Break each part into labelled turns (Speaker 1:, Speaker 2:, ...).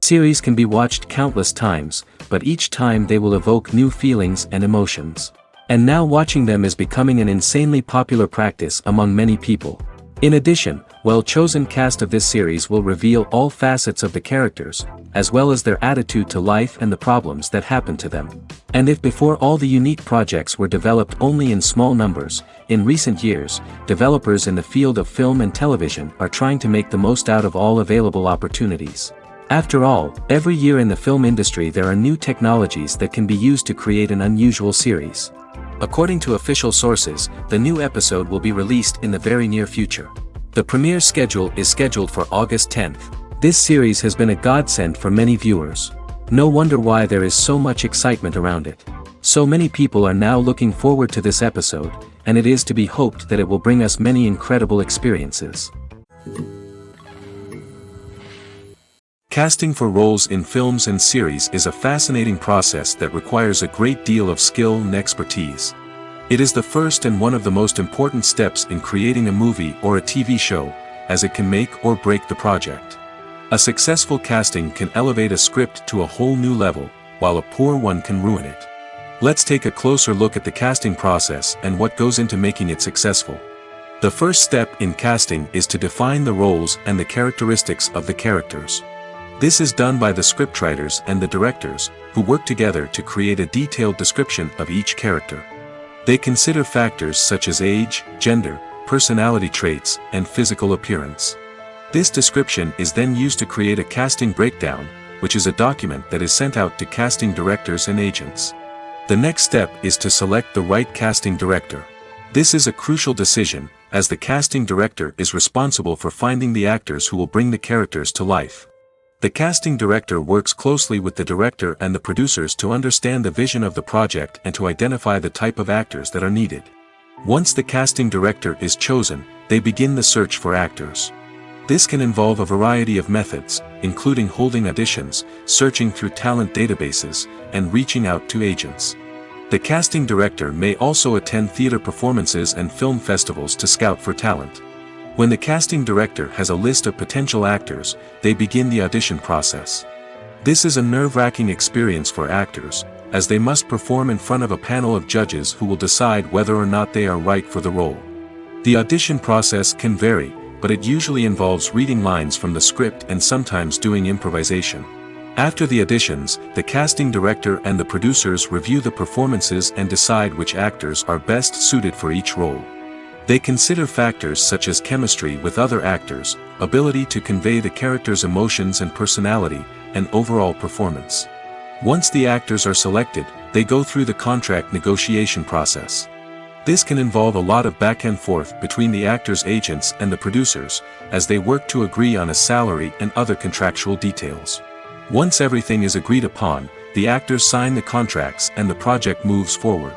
Speaker 1: Series can be watched countless times, but each time they will evoke new feelings and emotions. And now watching them is becoming an insanely popular practice among many people. In addition, well-chosen cast of this series will reveal all facets of the characters, as well as their attitude to life and the problems that happen to them. And if before all the unique projects were developed only in small numbers, in recent years, developers in the field of film and television are trying to make the most out of all available opportunities. After all, every year in the film industry there are new technologies that can be used to create an unusual series. According to official sources, the new episode will be released in the very near future. The premiere schedule is scheduled for August 10th. This series has been a godsend for many viewers. No wonder why there is so much excitement around it. So many people are now looking forward to this episode, and it is to be hoped that it will bring us many incredible experiences. Casting for roles in films and series is a fascinating process that requires a great deal of skill and expertise. It is the first and one of the most important steps in creating a movie or a TV show, as it can make or break the project. A successful casting can elevate a script to a whole new level, while a poor one can ruin it. Let's take a closer look at the casting process and what goes into making it successful. The first step in casting is to define the roles and the characteristics of the characters. This is done by the scriptwriters and the directors, who work together to create a detailed description of each character. They consider factors such as age, gender, personality traits, and physical appearance. This description is then used to create a casting breakdown, which is a document that is sent out to casting directors and agents. The next step is to select the right casting director. This is a crucial decision, as the casting director is responsible for finding the actors who will bring the characters to life. The casting director works closely with the director and the producers to understand the vision of the project and to identify the type of actors that are needed. Once the casting director is chosen, they begin the search for actors. This can involve a variety of methods, including holding auditions, searching through talent databases, and reaching out to agents. The casting director may also attend theater performances and film festivals to scout for talent. When the casting director has a list of potential actors, they begin the audition process. This is a nerve-wracking experience for actors, as they must perform in front of a panel of judges who will decide whether or not they are right for the role. The audition process can vary, but it usually involves reading lines from the script and sometimes doing improvisation. After the auditions, the casting director and the producers review the performances and decide which actors are best suited for each role. They consider factors such as chemistry with other actors, ability to convey the character's emotions and personality, and overall performance. Once the actors are selected, they go through the contract negotiation process. This can involve a lot of back and forth between the actors' agents and the producers, as they work to agree on a salary and other contractual details. Once everything is agreed upon, the actors sign the contracts and the project moves forward.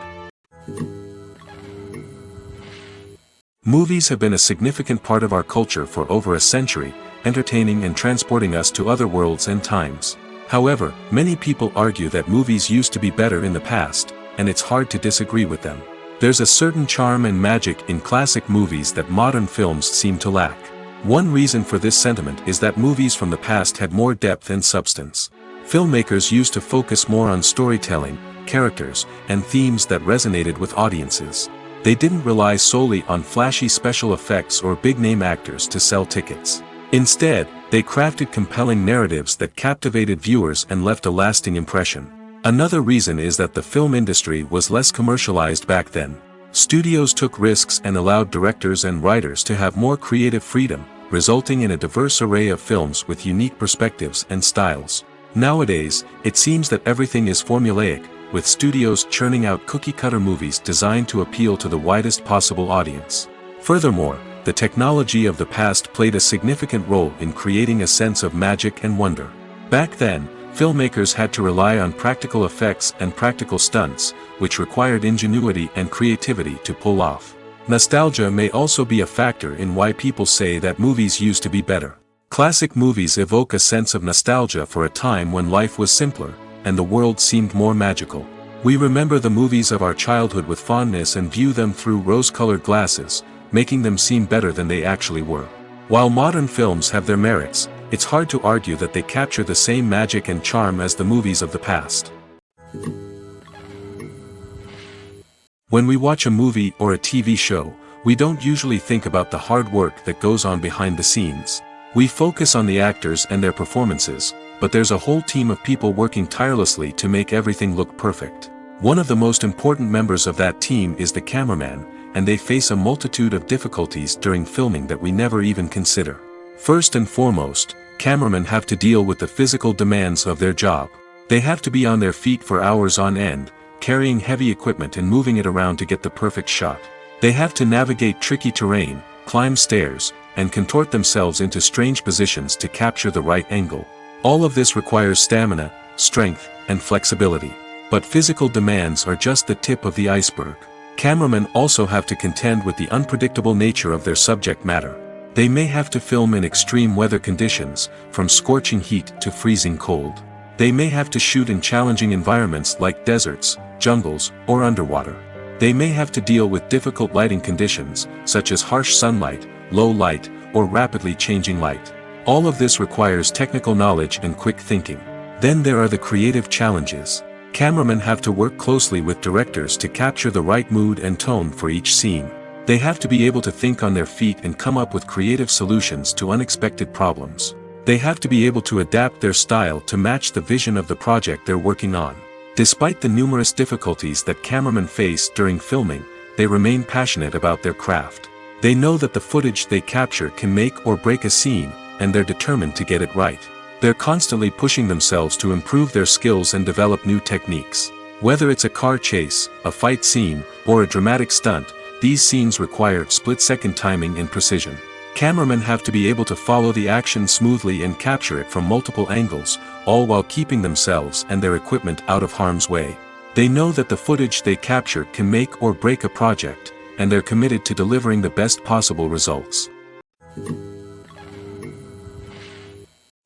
Speaker 1: Movies have been a significant part of our culture for over a century, entertaining and transporting us to other worlds and times. However, many people argue that movies used to be better in the past, and it's hard to disagree with them. There's a certain charm and magic in classic movies that modern films seem to lack. One reason for this sentiment is that movies from the past had more depth and substance. Filmmakers used to focus more on storytelling, characters, and themes that resonated with audiences. They didn't rely solely on flashy special effects or big-name actors to sell tickets. Instead, they crafted compelling narratives that captivated viewers and left a lasting impression. Another reason is that the film industry was less commercialized back then. Studios took risks and allowed directors and writers to have more creative freedom, resulting in a diverse array of films with unique perspectives and styles. Nowadays, it seems that everything is formulaic, with studios churning out cookie-cutter movies designed to appeal to the widest possible audience. Furthermore, the technology of the past played a significant role in creating a sense of magic and wonder. Back then, filmmakers had to rely on practical effects and practical stunts, which required ingenuity and creativity to pull off. Nostalgia may also be a factor in why people say that movies used to be better. Classic movies evoke a sense of nostalgia for a time when life was simpler, and the world seemed more magical. We remember the movies of our childhood with fondness and view them through rose-colored glasses, making them seem better than they actually were. While modern films have their merits, it's hard to argue that they capture the same magic and charm as the movies of the past. When we watch a movie or a TV show, we don't usually think about the hard work that goes on behind the scenes. We focus on the actors and their performances, but there's a whole team of people working tirelessly to make everything look perfect. One of the most important members of that team is the cameraman, and they face a multitude of difficulties during filming that we never even consider. First and foremost, cameramen have to deal with the physical demands of their job. They have to be on their feet for hours on end, carrying heavy equipment and moving it around to get the perfect shot. They have to navigate tricky terrain, climb stairs, and contort themselves into strange positions to capture the right angle. All of this requires stamina, strength, and flexibility. But physical demands are just the tip of the iceberg. Cameramen also have to contend with the unpredictable nature of their subject matter. They may have to film in extreme weather conditions, from scorching heat to freezing cold. They may have to shoot in challenging environments like deserts, jungles, or underwater. They may have to deal with difficult lighting conditions, such as harsh sunlight, low light, or rapidly changing light. All of this requires technical knowledge and quick thinking. Then there are the creative challenges. Cameramen have to work closely with directors to capture the right mood and tone for each scene. They have to be able to think on their feet and come up with creative solutions to unexpected problems. They have to be able to adapt their style to match the vision of the project they're working on. Despite the numerous difficulties that cameramen face during filming, they remain passionate about their craft. They know that the footage they capture can make or break a scene, and they're determined to get it right. They're constantly pushing themselves to improve their skills and develop new techniques. Whether it's a car chase, a fight scene, or a dramatic stunt, these scenes require split-second timing and precision. Cameramen have to be able to follow the action smoothly and capture it from multiple angles, all while keeping themselves and their equipment out of harm's way. They know that the footage they capture can make or break a project, and they're committed to delivering the best possible results.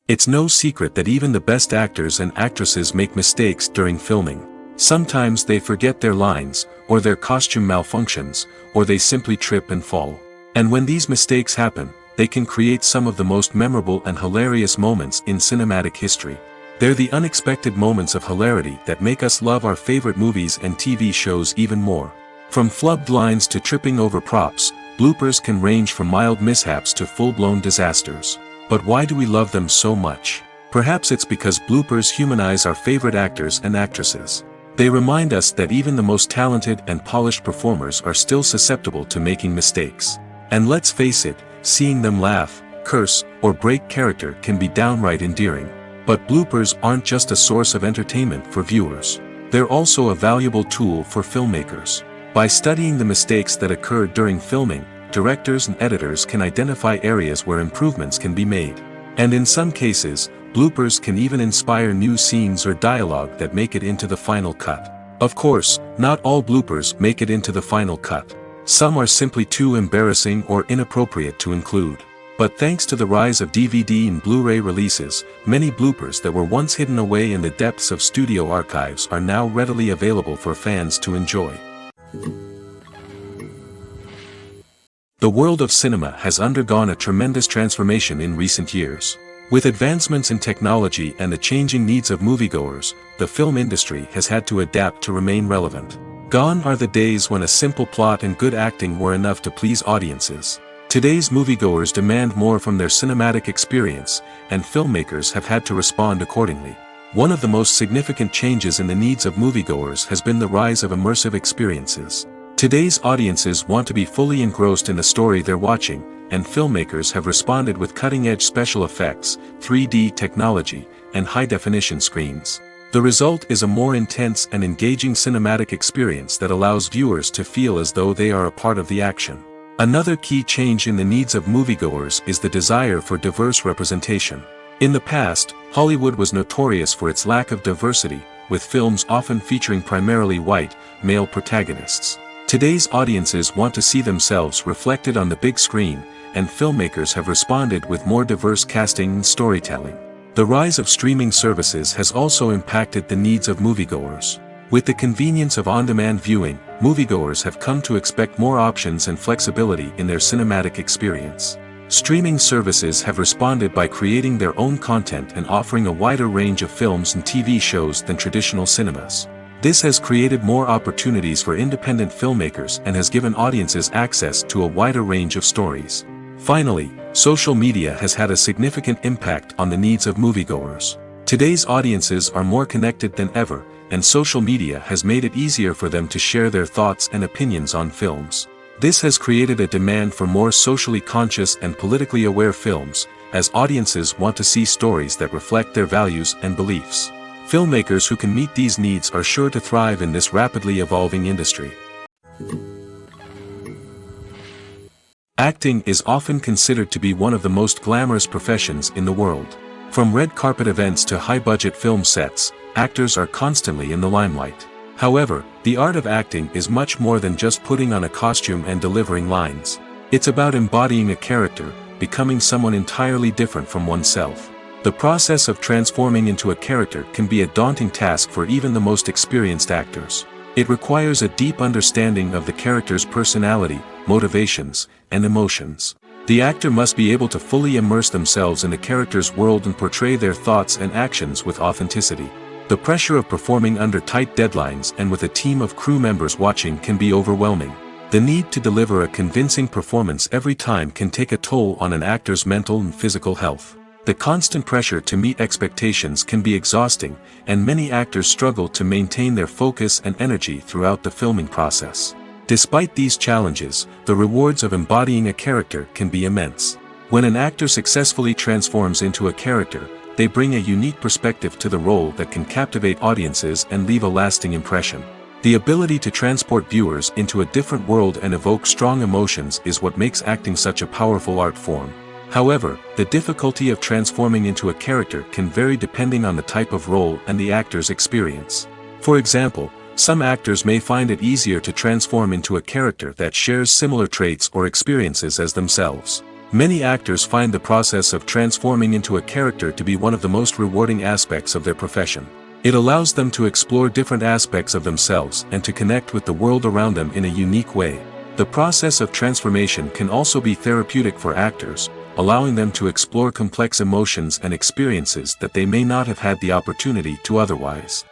Speaker 1: It's no secret that even the best actors and actresses make mistakes during filming. Sometimes they forget their lines, or their costume malfunctions, or they simply trip and fall. And when these mistakes happen, they can create some of the most memorable and hilarious moments in cinematic history. They're the unexpected moments of hilarity that make us love our favorite movies and TV shows even more. From flubbed lines to tripping over props, bloopers can range from mild mishaps to full-blown disasters. But why do we love them so much? Perhaps it's because bloopers humanize our favorite actors and actresses. They remind us that even the most talented and polished performers are still susceptible to making mistakes. And let's face it, seeing them laugh, curse, or break character can be downright endearing. But bloopers aren't just a source of entertainment for viewers. They're also a valuable tool for filmmakers. By studying the mistakes that occurred during filming, directors and editors can identify areas where improvements can be made. And in some cases, bloopers can even inspire new scenes or dialogue that make it into the final cut. Of course, not all bloopers make it into the final cut. Some are simply too embarrassing or inappropriate to include. But thanks to the rise of DVD and Blu-ray releases, many bloopers that were once hidden away in the depths of studio archives are now readily available for fans to enjoy. The world of cinema has undergone a tremendous transformation in recent years. With advancements in technology and the changing needs of moviegoers, the film industry has had to adapt to remain relevant. Gone are the days when a simple plot and good acting were enough to please audiences. Today's moviegoers demand more from their cinematic experience, and filmmakers have had to respond accordingly. One of the most significant changes in the needs of moviegoers has been the rise of immersive experiences. Today's audiences want to be fully engrossed in the story they're watching, and filmmakers have responded with cutting-edge special effects, 3D technology, and high-definition screens. The result is a more intense and engaging cinematic experience that allows viewers to feel as though they are a part of the action. Another key change in the needs of moviegoers is the desire for diverse representation. In the past, Hollywood was notorious for its lack of diversity, with films often featuring primarily white, male protagonists. Today's audiences want to see themselves reflected on the big screen, and filmmakers have responded with more diverse casting and storytelling. The rise of streaming services has also impacted the needs of moviegoers. With the convenience of on-demand viewing, moviegoers have come to expect more options and flexibility in their cinematic experience. Streaming services have responded by creating their own content and offering a wider range of films and TV shows than traditional cinemas. This has created more opportunities for independent filmmakers and has given audiences access to a wider range of stories. Finally, social media has had a significant impact on the needs of moviegoers. Today's audiences are more connected than ever, and social media has made it easier for them to share their thoughts and opinions on films. This has created a demand for more socially conscious and politically aware films, as audiences want to see stories that reflect their values and beliefs. Filmmakers who can meet these needs are sure to thrive in this rapidly evolving industry. Acting is often considered to be one of the most glamorous professions in the world. From red carpet events to high-budget film sets, actors are constantly in the limelight. However, the art of acting is much more than just putting on a costume and delivering lines. It's about embodying a character, becoming someone entirely different from oneself. The process of transforming into a character can be a daunting task for even the most experienced actors. It requires a deep understanding of the character's personality, motivations, and emotions. The actor must be able to fully immerse themselves in the character's world and portray their thoughts and actions with authenticity. The pressure of performing under tight deadlines and with a team of crew members watching can be overwhelming. The need to deliver a convincing performance every time can take a toll on an actor's mental and physical health. The constant pressure to meet expectations can be exhausting, and many actors struggle to maintain their focus and energy throughout the filming process. Despite these challenges, the rewards of embodying a character can be immense. When an actor successfully transforms into a character, they bring a unique perspective to the role that can captivate audiences and leave a lasting impression. The ability to transport viewers into a different world and evoke strong emotions is what makes acting such a powerful art form. However, the difficulty of transforming into a character can vary depending on the type of role and the actor's experience. For example, some actors may find it easier to transform into a character that shares similar traits or experiences as themselves. Many actors find the process of transforming into a character to be one of the most rewarding aspects of their profession. It allows them to explore different aspects of themselves and to connect with the world around them in a unique way. The process of transformation can also be therapeutic for actors, allowing them to explore complex emotions and experiences that they may not have had the opportunity to otherwise.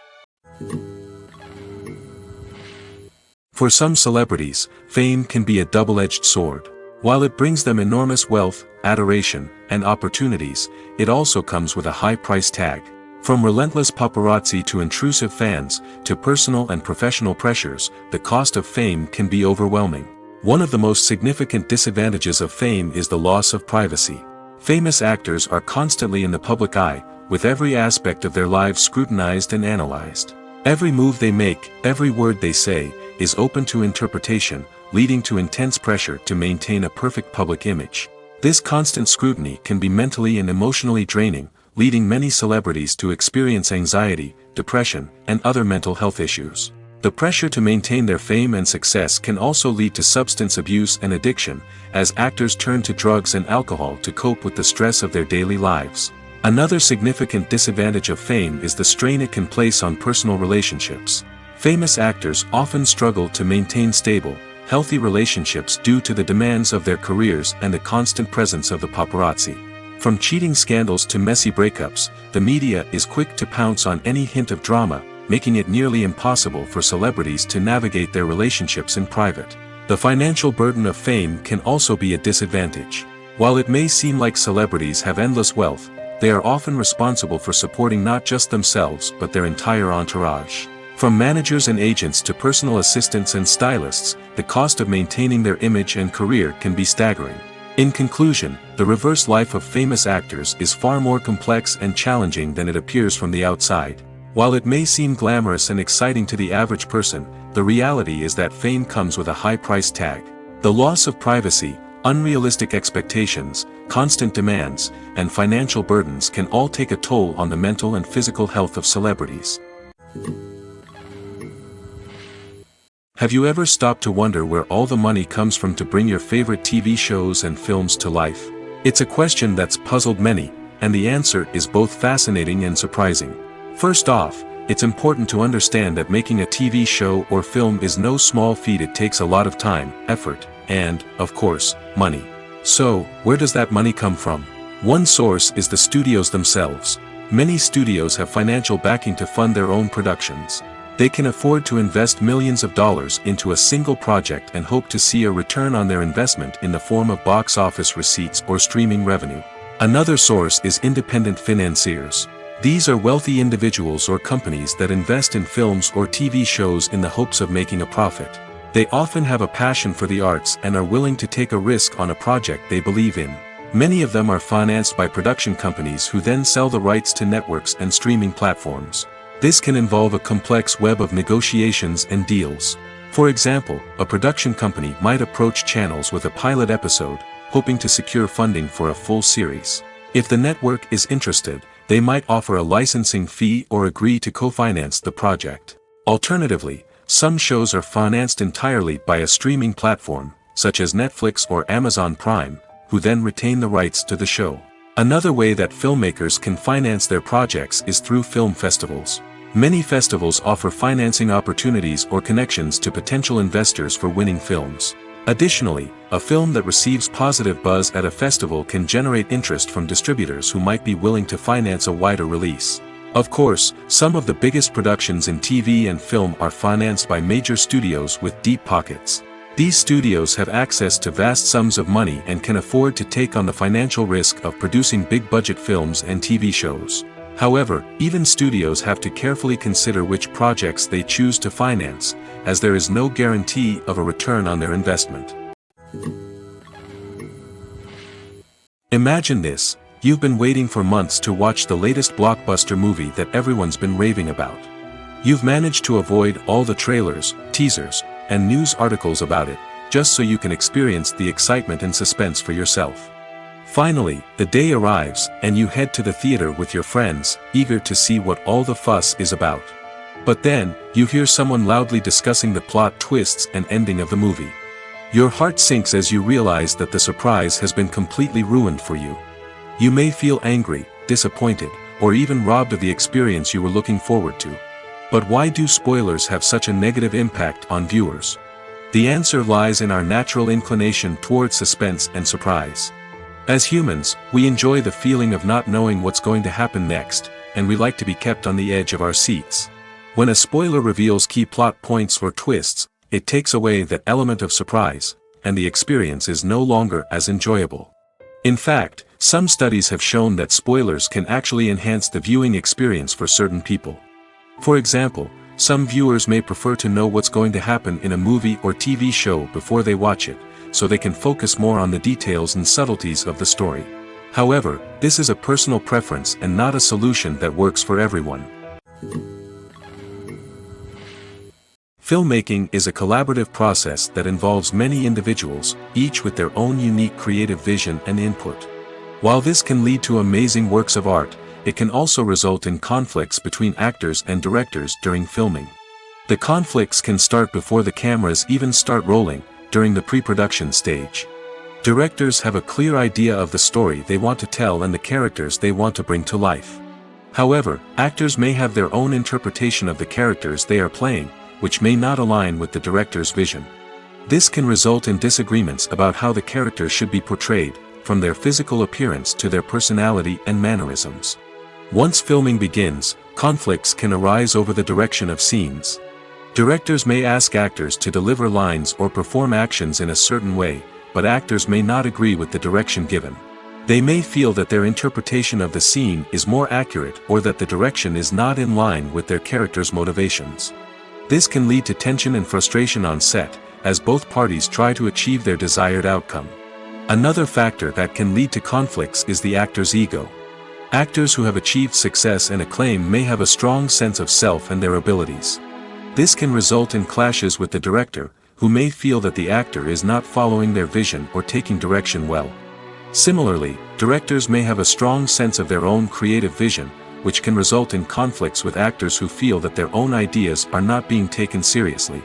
Speaker 1: For some celebrities, fame can be a double-edged sword. While it brings them enormous wealth, adoration, and opportunities, it also comes with a high price tag. From relentless paparazzi to intrusive fans, to personal and professional pressures, the cost of fame can be overwhelming. One of the most significant disadvantages of fame is the loss of privacy. Famous actors are constantly in the public eye, with every aspect of their lives scrutinized and analyzed. Every move they make, every word they say, is open to interpretation, leading to intense pressure to maintain a perfect public image. This constant scrutiny can be mentally and emotionally draining, leading many celebrities to experience anxiety, depression, and other mental health issues. The pressure to maintain their fame and success can also lead to substance abuse and addiction, as actors turn to drugs and alcohol to cope with the stress of their daily lives. Another significant disadvantage of fame is the strain it can place on personal relationships. Famous actors often struggle to maintain stable, healthy relationships due to the demands of their careers and the constant presence of the paparazzi. From cheating scandals to messy breakups, the media is quick to pounce on any hint of drama, making it nearly impossible for celebrities to navigate their relationships in private. The financial burden of fame can also be a disadvantage. While it may seem like celebrities have endless wealth, they are often responsible for supporting not just themselves but their entire entourage. From managers and agents to personal assistants and stylists, the cost of maintaining their image and career can be staggering. In conclusion, the reverse life of famous actors is far more complex and challenging than it appears from the outside. While it may seem glamorous and exciting to the average person, the reality is that fame comes with a high price tag. The loss of privacy, unrealistic expectations, constant demands, and financial burdens can all take a toll on the mental and physical health of celebrities. Have you ever stopped to wonder where all the money comes from to bring your favorite TV shows and films to life? It's a question that's puzzled many, and the answer is both fascinating and surprising. First off, it's important to understand that making a TV show or film is no small feat. It takes a lot of time, effort, and, of course, money. So, where does that money come from? One source is the studios themselves. Many studios have financial backing to fund their own productions. They can afford to invest millions of dollars into a single project and hope to see a return on their investment in the form of box office receipts or streaming revenue. Another source is independent financiers. These are wealthy individuals or companies that invest in films or TV shows in the hopes of making a profit. They often have a passion for the arts and are willing to take a risk on a project they believe in. Many of them are financed by production companies who then sell the rights to networks and streaming platforms. This can involve a complex web of negotiations and deals. For example, a production company might approach channels with a pilot episode, hoping to secure funding for a full series. If the network is interested, they might offer a licensing fee or agree to co-finance the project. Alternatively, some shows are financed entirely by a streaming platform, such as Netflix or Amazon Prime, who then retain the rights to the show. Another way that filmmakers can finance their projects is through film festivals. Many festivals offer financing opportunities or connections to potential investors for winning films. Additionally, a film that receives positive buzz at a festival can generate interest from distributors who might be willing to finance a wider release. Of course, some of the biggest productions in TV and film are financed by major studios with deep pockets. These studios have access to vast sums of money and can afford to take on the financial risk of producing big-budget films and TV shows. However, even studios have to carefully consider which projects they choose to finance, as there is no guarantee of a return on their investment. Imagine this: you've been waiting for months to watch the latest blockbuster movie that everyone's been raving about. You've managed to avoid all the trailers, teasers, and news articles about it, just so you can experience the excitement and suspense for yourself. Finally, the day arrives, and you head to the theater with your friends, eager to see what all the fuss is about. But then, you hear someone loudly discussing the plot twists and ending of the movie. Your heart sinks as you realize that the surprise has been completely ruined for you. You may feel angry, disappointed, or even robbed of the experience you were looking forward to. But why do spoilers have such a negative impact on viewers? The answer lies in our natural inclination towards suspense and surprise. As humans, we enjoy the feeling of not knowing what's going to happen next, and we like to be kept on the edge of our seats. When a spoiler reveals key plot points or twists, it takes away that element of surprise, and the experience is no longer as enjoyable. In fact, some studies have shown that spoilers can actually enhance the viewing experience for certain people. For example, some viewers may prefer to know what's going to happen in a movie or TV show before they watch it, so they can focus more on the details and subtleties of the story. However, this is a personal preference and not a solution that works for everyone. Filmmaking is a collaborative process that involves many individuals, each with their own unique creative vision and input. While this can lead to amazing works of art, it can also result in conflicts between actors and directors during filming. The conflicts can start before the cameras even start rolling, during the pre-production stage. Directors have a clear idea of the story they want to tell and the characters they want to bring to life. However, actors may have their own interpretation of the characters they are playing, which may not align with the director's vision. This can result in disagreements about how the characters should be portrayed, from their physical appearance to their personality and mannerisms. Once filming begins, conflicts can arise over the direction of scenes. Directors may ask actors to deliver lines or perform actions in a certain way, but actors may not agree with the direction given. They may feel that their interpretation of the scene is more accurate or that the direction is not in line with their character's motivations. This can lead to tension and frustration on set, as both parties try to achieve their desired outcome. Another factor that can lead to conflicts is the actor's ego. Actors who have achieved success and acclaim may have a strong sense of self and their abilities. This can result in clashes with the director, who may feel that the actor is not following their vision or taking direction well. Similarly, directors may have a strong sense of their own creative vision, which can result in conflicts with actors who feel that their own ideas are not being taken seriously.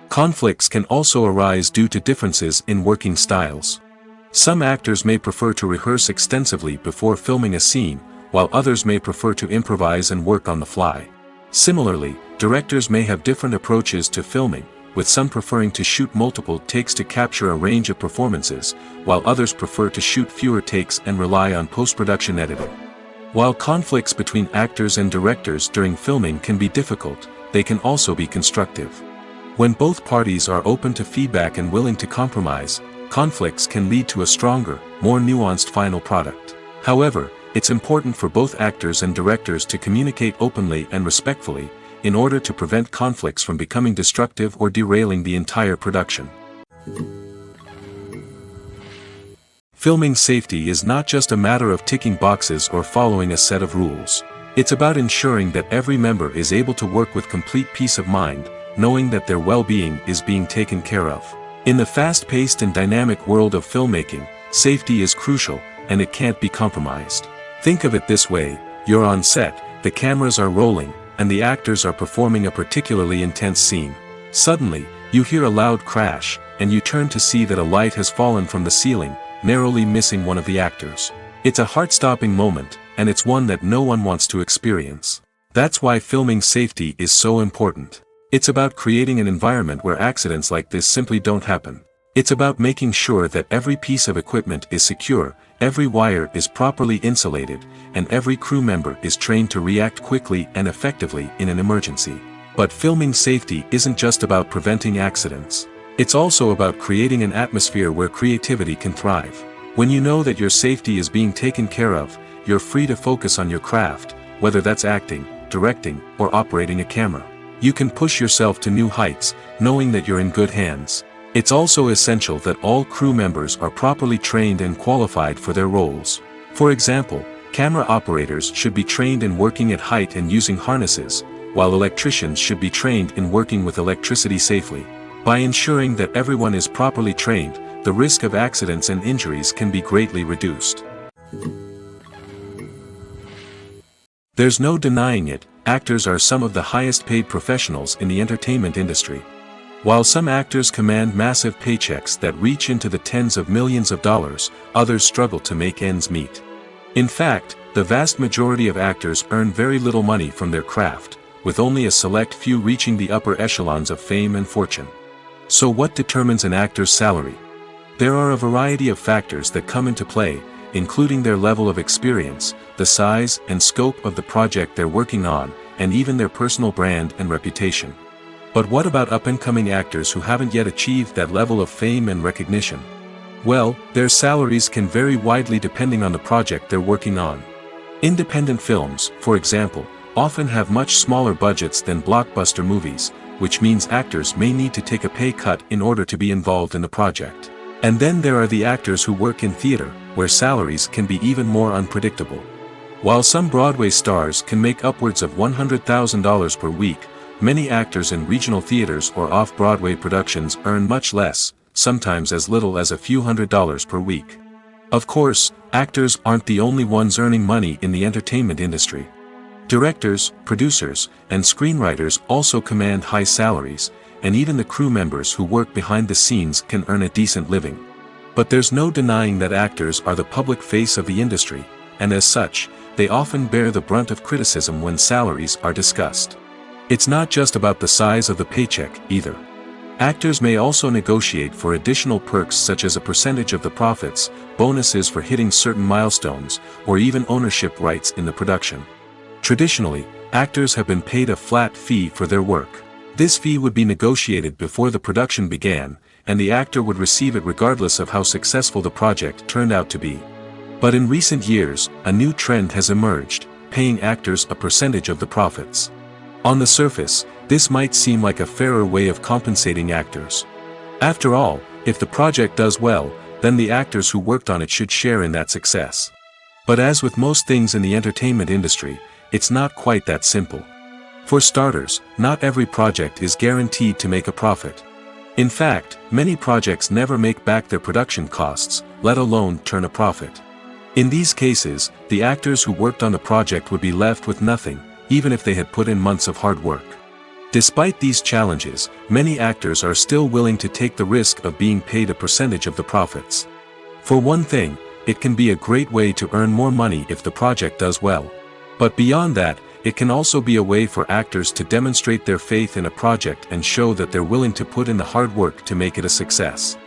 Speaker 1: Conflicts can also arise due to differences in working styles. Some actors may prefer to rehearse extensively before filming a scene, while others may prefer to improvise and work on the fly. Similarly, directors may have different approaches to filming, with some preferring to shoot multiple takes to capture a range of performances, while others prefer to shoot fewer takes and rely on post-production editing. While conflicts between actors and directors during filming can be difficult, they can also be constructive. When both parties are open to feedback and willing to compromise, conflicts can lead to a stronger, more nuanced final product. However, it's important for both actors and directors to communicate openly and respectfully, in order to prevent conflicts from becoming destructive or derailing the entire production. Filming safety is not just a matter of ticking boxes or following a set of rules. It's about ensuring that every member is able to work with complete peace of mind, knowing that their well-being is being taken care of. In the fast-paced and dynamic world of filmmaking, safety is crucial, and it can't be compromised. Think of it this way: you're on set, the cameras are rolling, and the actors are performing a particularly intense scene. Suddenly, you hear a loud crash, and you turn to see that a light has fallen from the ceiling, narrowly missing one of the actors. It's a heart-stopping moment, and it's one that no one wants to experience. That's why filming safety is so important. It's about creating an environment where accidents like this simply don't happen. It's about making sure that every piece of equipment is secure, every wire is properly insulated, and every crew member is trained to react quickly and effectively in an emergency. But filming safety isn't just about preventing accidents. It's also about creating an atmosphere where creativity can thrive. When you know that your safety is being taken care of, you're free to focus on your craft, whether that's acting, directing, or operating a camera. You can push yourself to new heights, knowing that you're in good hands. It's also essential that all crew members are properly trained and qualified for their roles. For example, camera operators should be trained in working at height and using harnesses, while electricians should be trained in working with electricity safely. By ensuring that everyone is properly trained, the risk of accidents and injuries can be greatly reduced. There's no denying it, actors are some of the highest paid professionals in the entertainment industry. While some actors command massive paychecks that reach into the tens of millions of dollars, others struggle to make ends meet. In fact, the vast majority of actors earn very little money from their craft, with only a select few reaching the upper echelons of fame and fortune. So what determines an actor's salary? There are a variety of factors that come into play, including their level of experience, the size and scope of the project they're working on, and even their personal brand and reputation. But what about up-and-coming actors who haven't yet achieved that level of fame and recognition? Well, their salaries can vary widely depending on the project they're working on. Independent films, for example, often have much smaller budgets than blockbuster movies, which means actors may need to take a pay cut in order to be involved in the project. And then there are the actors who work in theater, where salaries can be even more unpredictable. While some Broadway stars can make upwards of $100,000 per week, many actors in regional theaters or off-Broadway productions earn much less, sometimes as little as a few $100s per week. Of course, actors aren't the only ones earning money in the entertainment industry. Directors, producers, and screenwriters also command high salaries, and even the crew members who work behind the scenes can earn a decent living. But there's no denying that actors are the public face of the industry, and as such, they often bear the brunt of criticism when salaries are discussed. It's not just about the size of the paycheck, either. Actors may also negotiate for additional perks such as a percentage of the profits, bonuses for hitting certain milestones, or even ownership rights in the production. Traditionally, actors have been paid a flat fee for their work. This fee would be negotiated before the production began, and the actor would receive it regardless of how successful the project turned out to be. But in recent years, a new trend has emerged, paying actors a percentage of the profits. On the surface, this might seem like a fairer way of compensating actors. After all, if the project does well, then the actors who worked on it should share in that success. But as with most things in the entertainment industry, it's not quite that simple. For starters, not every project is guaranteed to make a profit. In fact, many projects never make back their production costs, let alone turn a profit. In these cases, the actors who worked on the project would be left with nothing, even if they had put in months of hard work. Despite these challenges, many actors are still willing to take the risk of being paid a percentage of the profits. For one thing, it can be a great way to earn more money if the project does well. But beyond that, it can also be a way for actors to demonstrate their faith in a project and show that they're willing to put in the hard work to make it a success.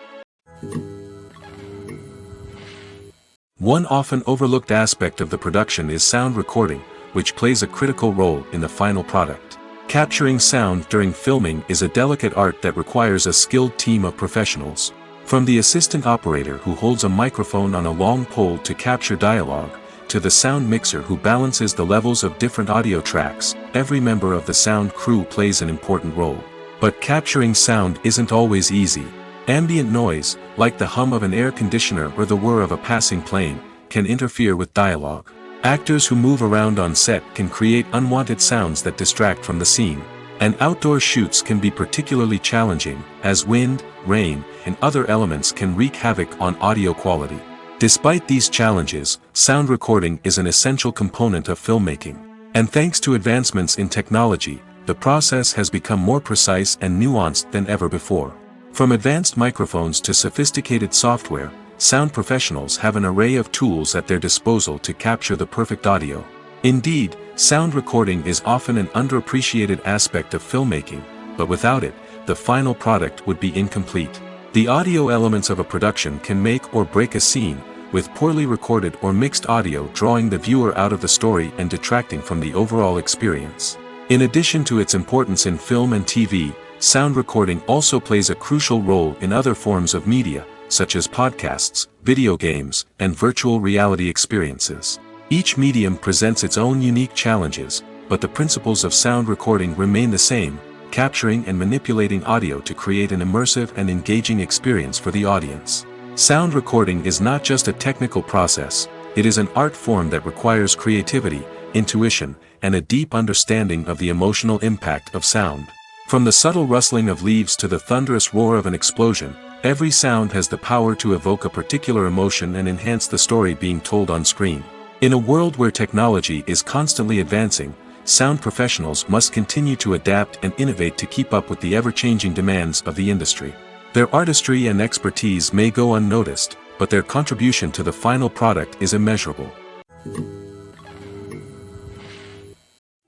Speaker 1: One often overlooked aspect of the production is sound recording, which plays a critical role in the final product. Capturing sound during filming is a delicate art that requires a skilled team of professionals. From the assistant operator who holds a microphone on a long pole to capture dialogue, to the sound mixer who balances the levels of different audio tracks, every member of the sound crew plays an important role. But capturing sound isn't always easy. Ambient noise, like the hum of an air conditioner or the whir of a passing plane, can interfere with dialogue. Actors who move around on set can create unwanted sounds that distract from the scene. And outdoor shoots can be particularly challenging, as wind, rain, and other elements can wreak havoc on audio quality. Despite these challenges, sound recording is an essential component of filmmaking. And thanks to advancements in technology, the process has become more precise and nuanced than ever before. From advanced microphones to sophisticated software, sound professionals have an array of tools at their disposal to capture the perfect audio. Indeed, sound recording is often an underappreciated aspect of filmmaking, but without it, the final product would be incomplete. The audio elements of a production can make or break a scene, with poorly recorded or mixed audio drawing the viewer out of the story and detracting from the overall experience. In addition to its importance in film and TV, sound recording also plays a crucial role in other forms of media, such as podcasts, video games, and virtual reality experiences. Each medium presents its own unique challenges, but the principles of sound recording remain the same, capturing and manipulating audio to create an immersive and engaging experience for the audience. Sound recording is not just a technical process, it is an art form that requires creativity, intuition, and a deep understanding of the emotional impact of sound. From the subtle rustling of leaves to the thunderous roar of an explosion, every sound has the power to evoke a particular emotion and enhance the story being told on screen. In a world where technology is constantly advancing, sound professionals must continue to adapt and innovate to keep up with the ever-changing demands of the industry. Their artistry and expertise may go unnoticed, but their contribution to the final product is immeasurable.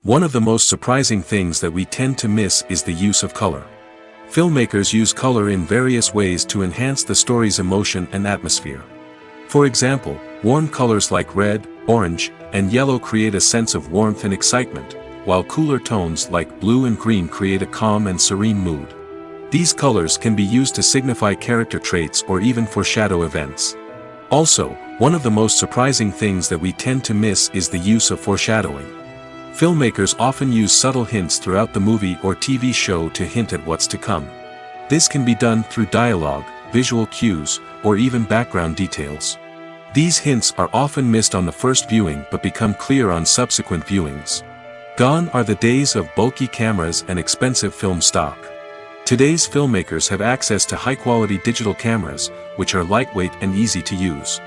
Speaker 1: One of the most surprising things that we tend to miss is the use of color. Filmmakers use color in various ways to enhance the story's emotion and atmosphere. For example, warm colors like red, orange, and yellow create a sense of warmth and excitement, while cooler tones like blue and green create a calm and serene mood. These colors can be used to signify character traits or even foreshadow events. Also, one of the most surprising things that we tend to miss is the use of foreshadowing. Filmmakers often use subtle hints throughout the movie or TV show to hint at what's to come. This can be done through dialogue, visual cues, or even background details. These hints are often missed on the first viewing but become clear on subsequent viewings. Gone are the days of bulky cameras and expensive film stock. Today's filmmakers have access to high-quality digital cameras, which are lightweight and easy to use.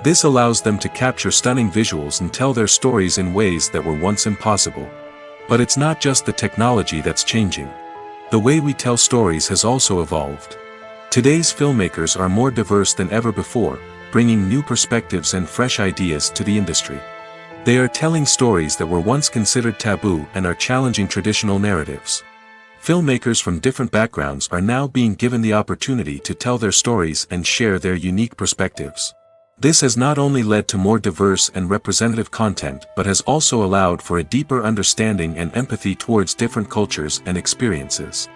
Speaker 1: This allows them to capture stunning visuals and tell their stories in ways that were once impossible. But it's not just the technology that's changing. The way we tell stories has also evolved. Today's filmmakers are more diverse than ever before, bringing new perspectives and fresh ideas to the industry. They are telling stories that were once considered taboo and are challenging traditional narratives. Filmmakers from different backgrounds are now being given the opportunity to tell their stories and share their unique perspectives. This has not only led to more diverse and representative content but has also allowed for a deeper understanding and empathy towards different cultures and experiences.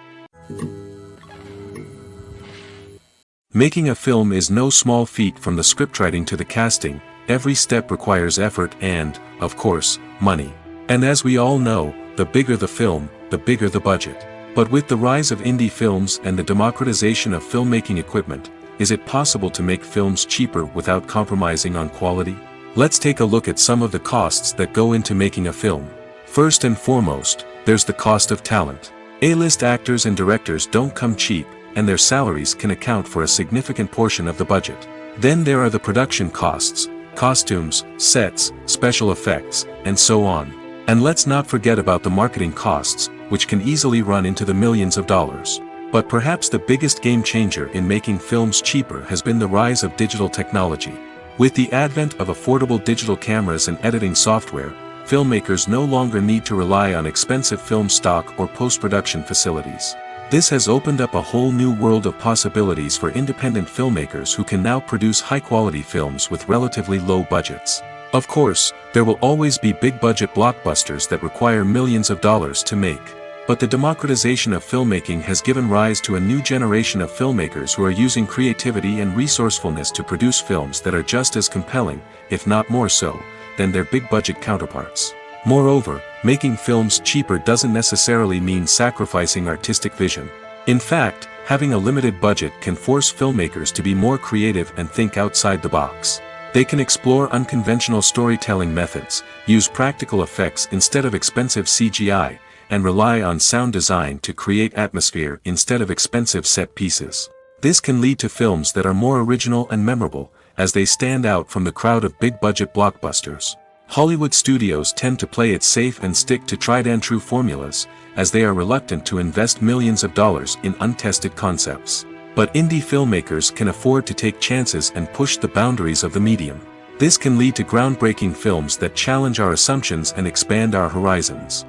Speaker 1: Making a film is no small feat. From the scriptwriting to the casting, every step requires effort and, of course, money. And as we all know, the bigger the film, the bigger the budget. But with the rise of indie films and the democratization of filmmaking equipment, is it possible to make films cheaper without compromising on quality? Let's take a look at some of the costs that go into making a film. First and foremost, there's the cost of talent. A-list actors and directors don't come cheap, and their salaries can account for a significant portion of the budget. Then there are the production costs, costumes, sets, special effects, and so on. And let's not forget about the marketing costs, which can easily run into the millions of dollars. But perhaps the biggest game changer in making films cheaper has been the rise of digital technology. With the advent of affordable digital cameras and editing software, filmmakers no longer need to rely on expensive film stock or post-production facilities. This has opened up a whole new world of possibilities for independent filmmakers who can now produce high-quality films with relatively low budgets. Of course, there will always be big-budget blockbusters that require millions of dollars to make. But the democratization of filmmaking has given rise to a new generation of filmmakers who are using creativity and resourcefulness to produce films that are just as compelling, if not more so, than their big-budget counterparts. Moreover, making films cheaper doesn't necessarily mean sacrificing artistic vision. In fact, having a limited budget can force filmmakers to be more creative and think outside the box. They can explore unconventional storytelling methods, use practical effects instead of expensive CGI, and rely on sound design to create atmosphere instead of expensive set pieces. This can lead to films that are more original and memorable, as they stand out from the crowd of big-budget blockbusters. Hollywood studios tend to play it safe and stick to tried-and-true formulas, as they are reluctant to invest millions of dollars in untested concepts. But indie filmmakers can afford to take chances and push the boundaries of the medium. This can lead to groundbreaking films that challenge our assumptions and expand our horizons.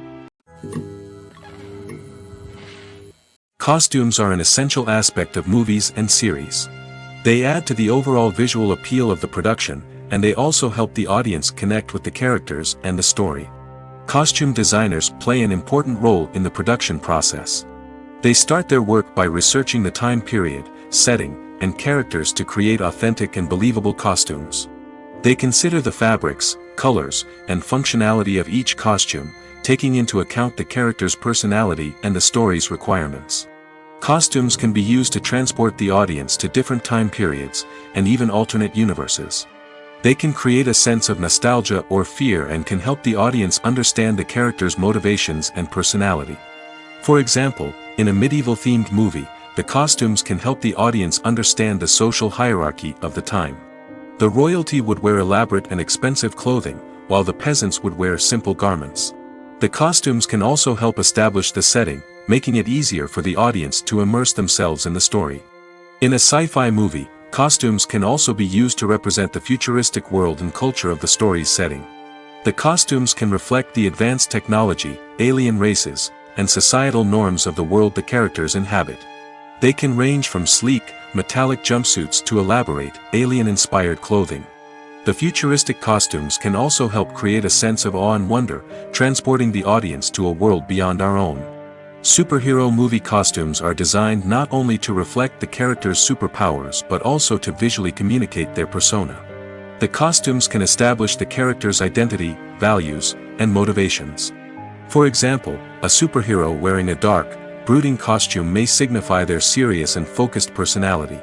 Speaker 1: Costumes are an essential aspect of movies and series. They add to the overall visual appeal of the production, and they also help the audience connect with the characters and the story. Costume designers play an important role in the production process. They start their work by researching the time period, setting, and characters to create authentic and believable costumes. They consider the fabrics, colors, and functionality of each costume, taking into account the character's personality and the story's requirements. Costumes can be used to transport the audience to different time periods, and even alternate universes. They can create a sense of nostalgia or fear and can help the audience understand the character's motivations and personality. For example, in a medieval-themed movie, the costumes can help the audience understand the social hierarchy of the time. The royalty would wear elaborate and expensive clothing, while the peasants would wear simple garments. The costumes can also help establish the setting, making it easier for the audience to immerse themselves in the story. In a sci-fi movie, costumes can also be used to represent the futuristic world and culture of the story's setting. The costumes can reflect the advanced technology, alien races, and societal norms of the world the characters inhabit. They can range from sleek, metallic jumpsuits to elaborate, alien-inspired clothing. The futuristic costumes can also help create a sense of awe and wonder, transporting the audience to a world beyond our own. Superhero movie costumes are designed not only to reflect the character's superpowers but also to visually communicate their persona. The costumes can establish the character's identity, values, and motivations. For example, a superhero wearing a dark, brooding costume may signify their serious and focused personality.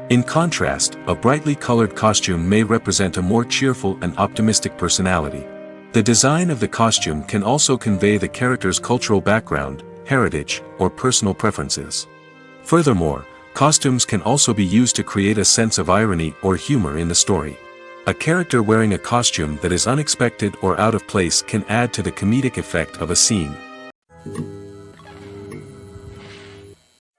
Speaker 1: In contrast, a brightly colored costume may represent a more cheerful and optimistic personality. The design of the costume can also convey the character's cultural background, heritage, or personal preferences. Furthermore, costumes can also be used to create a sense of irony or humor in the story. A character wearing a costume that is unexpected or out of place can add to the comedic effect of a scene.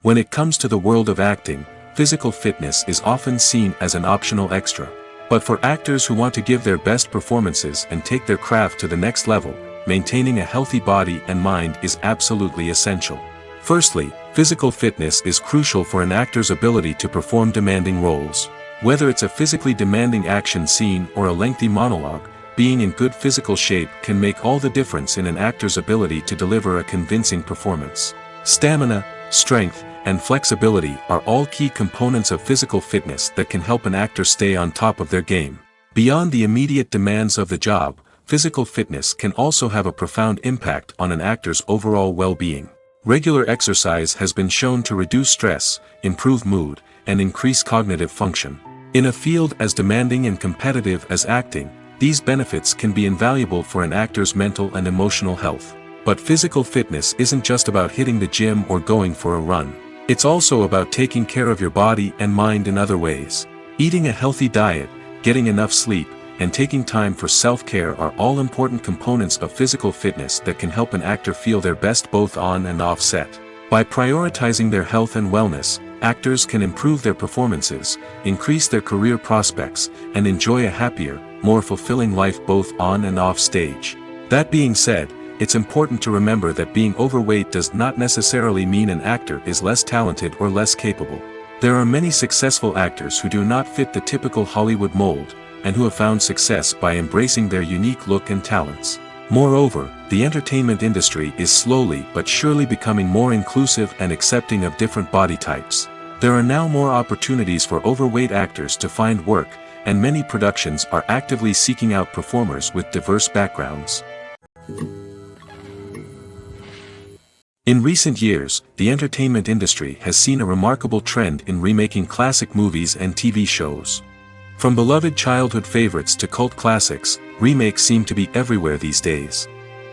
Speaker 1: When it comes to the world of acting, physical fitness is often seen as an optional extra. But for actors who want to give their best performances and take their craft to the next level, maintaining a healthy body and mind is absolutely essential. Firstly, physical fitness is crucial for an actor's ability to perform demanding roles. Whether it's a physically demanding action scene or a lengthy monologue, being in good physical shape can make all the difference in an actor's ability to deliver a convincing performance. Stamina, strength, and flexibility are all key components of physical fitness that can help an actor stay on top of their game. Beyond the immediate demands of the job, physical fitness can also have a profound impact on an actor's overall well-being. Regular exercise has been shown to reduce stress, improve mood, and increase cognitive function. In a field as demanding and competitive as acting, these benefits can be invaluable for an actor's mental and emotional health. But physical fitness isn't just about hitting the gym or going for a run. It's also about taking care of your body and mind in other ways. Eating a healthy diet, getting enough sleep, and taking time for self-care are all important components of physical fitness that can help an actor feel their best both on and off set. By prioritizing their health and wellness, actors can improve their performances, increase their career prospects, and enjoy a happier, more fulfilling life both on and off stage. That being said, it's important to remember that being overweight does not necessarily mean an actor is less talented or less capable. There are many successful actors who do not fit the typical Hollywood mold, and who have found success by embracing their unique look and talents. Moreover, the entertainment industry is slowly but surely becoming more inclusive and accepting of different body types. There are now more opportunities for overweight actors to find work, and many productions are actively seeking out performers with diverse backgrounds. In recent years, the entertainment industry has seen a remarkable trend in remaking classic movies and TV shows. From beloved childhood favorites to cult classics, remakes seem to be everywhere these days.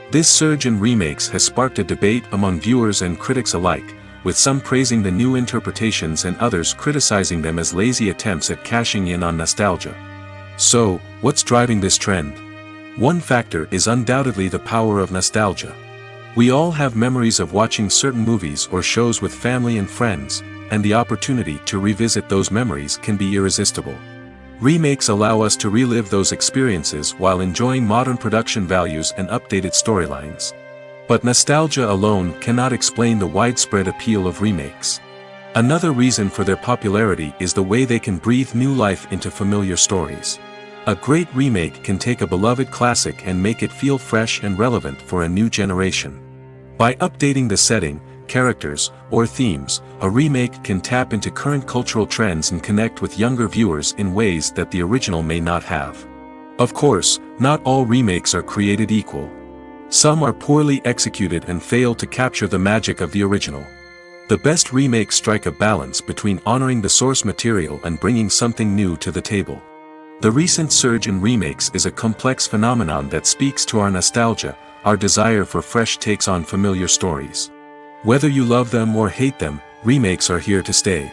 Speaker 1: This surge in remakes has sparked a debate among viewers and critics alike, with some praising the new interpretations and others criticizing them as lazy attempts at cashing in on nostalgia. So, what's driving this trend? One factor is undoubtedly the power of nostalgia. We all have memories of watching certain movies or shows with family and friends, and the opportunity to revisit those memories can be irresistible. Remakes allow us to relive those experiences while enjoying modern production values and updated storylines. But nostalgia alone cannot explain the widespread appeal of remakes. Another reason for their popularity is the way they can breathe new life into familiar stories. A great remake can take a beloved classic and make it feel fresh and relevant for a new generation. By updating the setting, characters, or themes, a remake can tap into current cultural trends and connect with younger viewers in ways that the original may not have. Of course, not all remakes are created equal. Some are poorly executed and fail to capture the magic of the original. The best remakes strike a balance between honoring the source material and bringing something new to the table. The recent surge in remakes is a complex phenomenon that speaks to our nostalgia, our desire for fresh takes on familiar stories. Whether you love them or hate them, remakes are here to stay.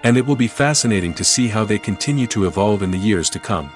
Speaker 1: And it will be fascinating to see how they continue to evolve in the years to come.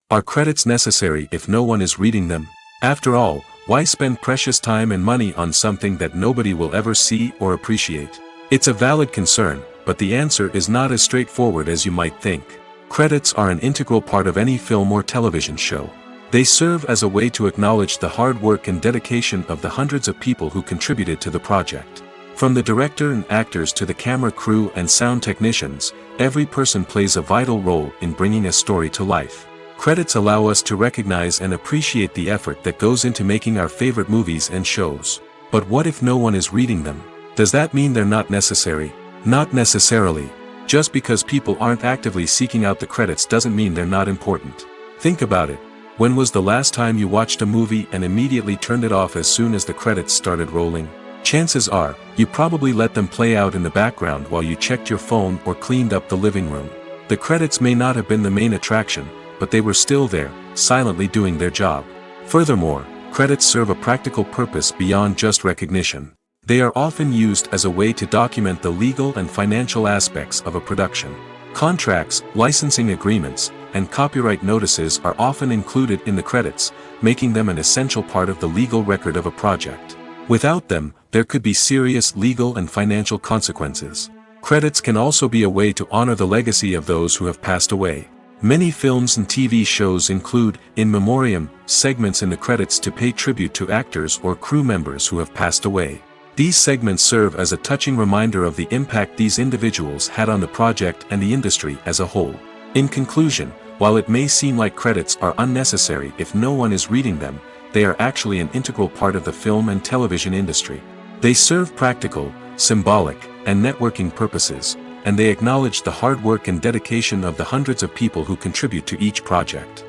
Speaker 1: Are credits necessary if no one is reading them? After all, why spend precious time and money on something that nobody will ever see or appreciate? It's a valid concern, but the answer is not as straightforward as you might think. Credits are an integral part of any film or television show. They serve as a way to acknowledge the hard work and dedication of the hundreds of people who contributed to the project. From the director and actors to the camera crew and sound technicians, every person plays a vital role in bringing a story to life. Credits allow us to recognize and appreciate the effort that goes into making our favorite movies and shows. But what if no one is reading them? Does that mean they're not necessary? Not necessarily. Just because people aren't actively seeking out the credits doesn't mean they're not important. Think about it. When was the last time you watched a movie and immediately turned it off as soon as the credits started rolling? Chances are, you probably let them play out in the background while you checked your phone or cleaned up the living room. The credits may not have been the main attraction, but they were still there, silently doing their job. Furthermore, credits serve a practical purpose beyond just recognition. They are often used as a way to document the legal and financial aspects of a production. Contracts, licensing agreements, and copyright notices are often included in the credits, making them an essential part of the legal record of a project. Without them, there could be serious legal and financial consequences. Credits can also be a way to honor the legacy of those who have passed away. Many films and TV shows include, in memoriam, segments in the credits to pay tribute to actors or crew members who have passed away. These segments serve as a touching reminder of the impact these individuals had on the project and the industry as a whole. In conclusion, while it may seem like credits are unnecessary if no one is reading them, they are actually an integral part of the film and television industry. They serve practical, symbolic, and networking purposes, and they acknowledge the hard work and dedication of the hundreds of people who contribute to each project.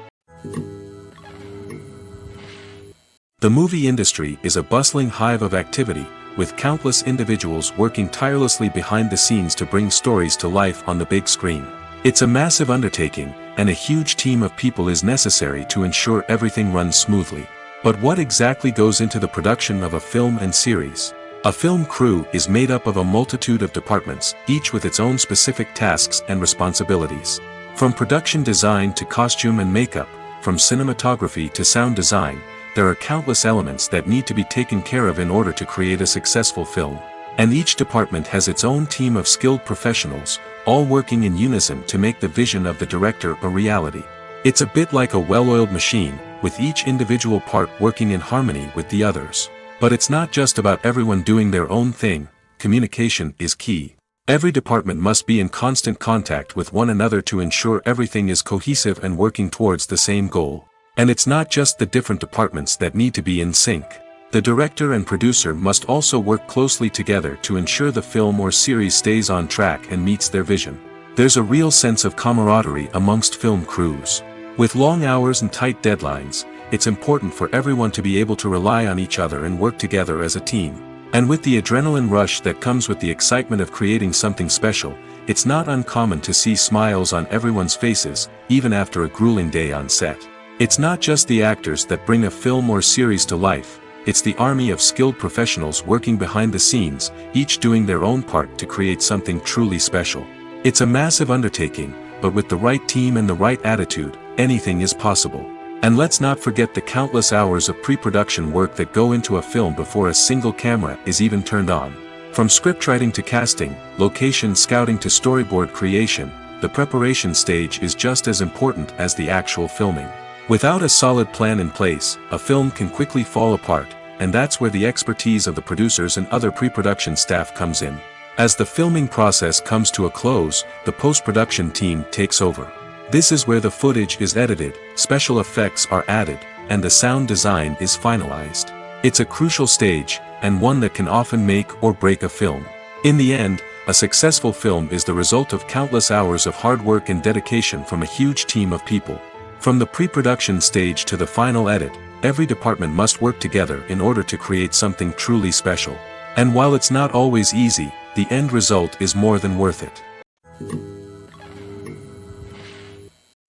Speaker 1: The movie industry is a bustling hive of activity, with countless individuals working tirelessly behind the scenes to bring stories to life on the big screen. It's a massive undertaking, and a huge team of people is necessary to ensure everything runs smoothly. But what exactly goes into the production of a film and series? A film crew is made up of a multitude of departments, each with its own specific tasks and responsibilities. From production design to costume and makeup, from cinematography to sound design, there are countless elements that need to be taken care of in order to create a successful film. And each department has its own team of skilled professionals, all working in unison to make the vision of the director a reality. It's a bit like a well-oiled machine, with each individual part working in harmony with the others. But it's not just about everyone doing their own thing. Communication is key. Every department must be in constant contact with one another to ensure everything is cohesive and working towards the same goal. And it's not just the different departments that need to be in sync. The director and producer must also work closely together to ensure the film or series stays on track and meets their vision. There's a real sense of camaraderie amongst film crews. With long hours and tight deadlines, it's important for everyone to be able to rely on each other and work together as a team. And with the adrenaline rush that comes with the excitement of creating something special, it's not uncommon to see smiles on everyone's faces, even after a grueling day on set. It's not just the actors that bring a film or series to life, it's the army of skilled professionals working behind the scenes, each doing their own part to create something truly special. It's a massive undertaking, but with the right team and the right attitude, anything is possible. And let's not forget the countless hours of pre-production work that go into a film before a single camera is even turned on. From scriptwriting to casting, location scouting to storyboard creation, the preparation stage is just as important as the actual filming. Without a solid plan in place, a film can quickly fall apart, and that's where the expertise of the producers and other pre-production staff comes in. As the filming process comes to a close, the post-production team takes over. This is where the footage is edited, special effects are added, and the sound design is finalized. It's a crucial stage, and one that can often make or break a film. In the end, a successful film is the result of countless hours of hard work and dedication from a huge team of people. From the pre-production stage to the final edit, every department must work together in order to create something truly special. And while it's not always easy, the end result is more than worth it.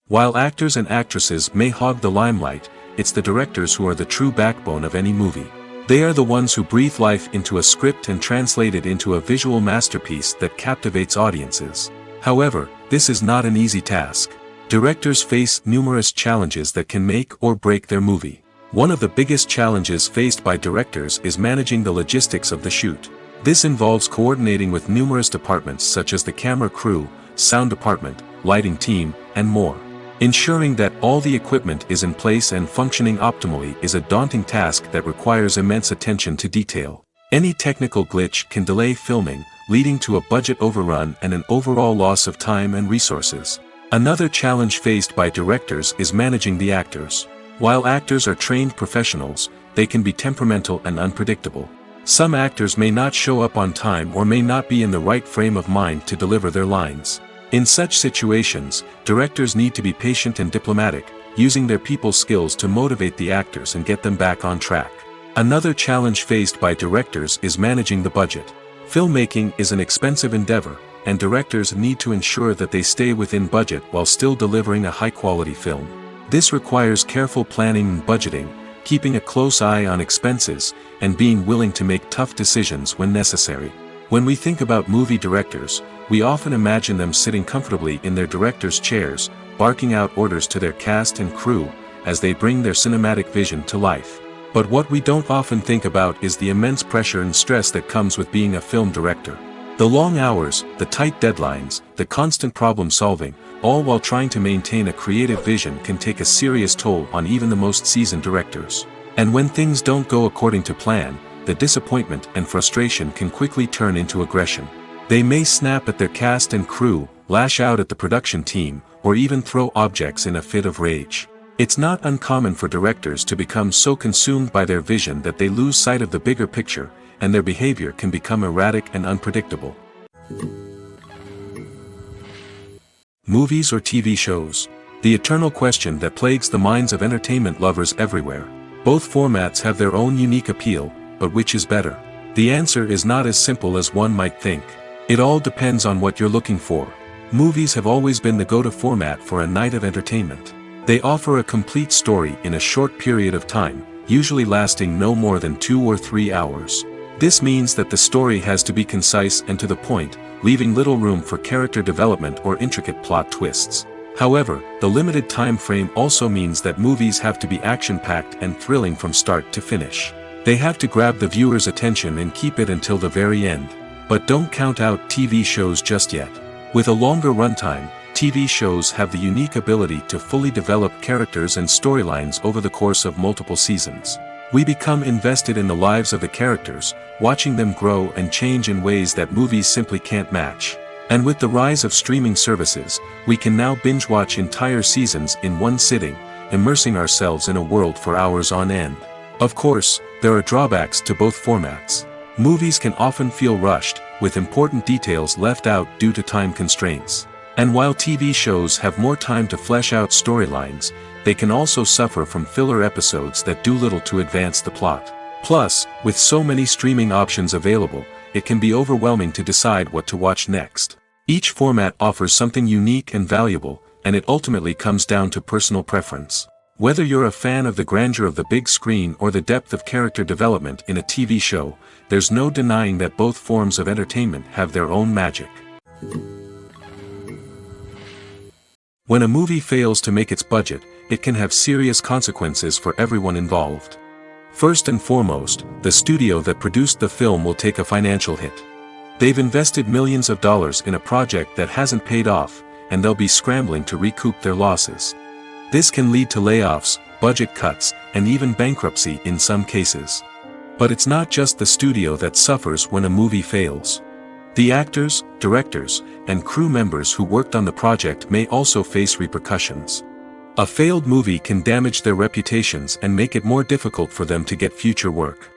Speaker 1: While actors and actresses may hog the limelight, it's the directors who are the true backbone of any movie. They are the ones who breathe life into a script and translate it into a visual masterpiece that captivates audiences. However, this is not an easy task. Directors face numerous challenges that can make or break their movie. One of the biggest challenges faced by directors is managing the logistics of the shoot. This involves coordinating with numerous departments such as the camera crew, sound department, lighting team, and more. Ensuring that all the equipment is in place and functioning optimally is a daunting task that requires immense attention to detail. Any technical glitch can delay filming, leading to a budget overrun and an overall loss of time and resources. Another challenge faced by directors is managing the actors. While actors are trained professionals, they can be temperamental and unpredictable. Some actors may not show up on time or may not be in the right frame of mind to deliver their lines. In such situations, directors need to be patient and diplomatic, using their people skills to motivate the actors and get them back on track. Another challenge faced by directors is managing the budget. Filmmaking is an expensive endeavor, and directors need to ensure that they stay within budget while still delivering a high-quality film. This requires careful planning and budgeting, keeping a close eye on expenses, and being willing to make tough decisions when necessary. When we think about movie directors, we often imagine them sitting comfortably in their director's chairs, barking out orders to their cast and crew, as they bring their cinematic vision to life. But what we don't often think about is the immense pressure and stress that comes with being a film director. The long hours, the tight deadlines, the constant problem solving, all while trying to maintain a creative vision can take a serious toll on even the most seasoned directors. And when things don't go according to plan, the disappointment and frustration can quickly turn into aggression. They may snap at their cast and crew, lash out at the production team, or even throw objects in a fit of rage. It's not uncommon for directors to become so consumed by their vision that they lose sight of the bigger picture, and their behavior can become erratic and unpredictable. Movies or TV shows? The eternal question that plagues the minds of entertainment lovers everywhere. Both formats have their own unique appeal, but which is better? The answer is not as simple as one might think. It all depends on what you're looking for. Movies have always been the go-to format for a night of entertainment. They offer a complete story in a short period of time, usually lasting no more than 2 or 3 hours. This means that the story has to be concise and to the point, leaving little room for character development or intricate plot twists. However, the limited time frame also means that movies have to be action-packed and thrilling from start to finish. They have to grab the viewer's attention and keep it until the very end. But don't count out TV shows just yet. With a longer runtime, TV shows have the unique ability to fully develop characters and storylines over the course of multiple seasons. We become invested in the lives of the characters, watching them grow and change in ways that movies simply can't match. And with the rise of streaming services, we can now binge-watch entire seasons in one sitting, immersing ourselves in a world for hours on end. Of course, there are drawbacks to both formats. Movies can often feel rushed, with important details left out due to time constraints. And while TV shows have more time to flesh out storylines, they can also suffer from filler episodes that do little to advance the plot. Plus, with so many streaming options available, it can be overwhelming to decide what to watch next. Each format offers something unique and valuable, and it ultimately comes down to personal preference. Whether you're a fan of the grandeur of the big screen or the depth of character development in a TV show, there's no denying that both forms of entertainment have their own magic. When a movie fails to make its budget, it can have serious consequences for everyone involved. First and foremost, the studio that produced the film will take a financial hit. They've invested millions of dollars in a project that hasn't paid off, and they'll be scrambling to recoup their losses. This can lead to layoffs, budget cuts, and even bankruptcy in some cases. But it's not just the studio that suffers when a movie fails. The actors, directors, and crew members who worked on the project may also face repercussions. A failed movie can damage their reputations and make it more difficult for them to get future work.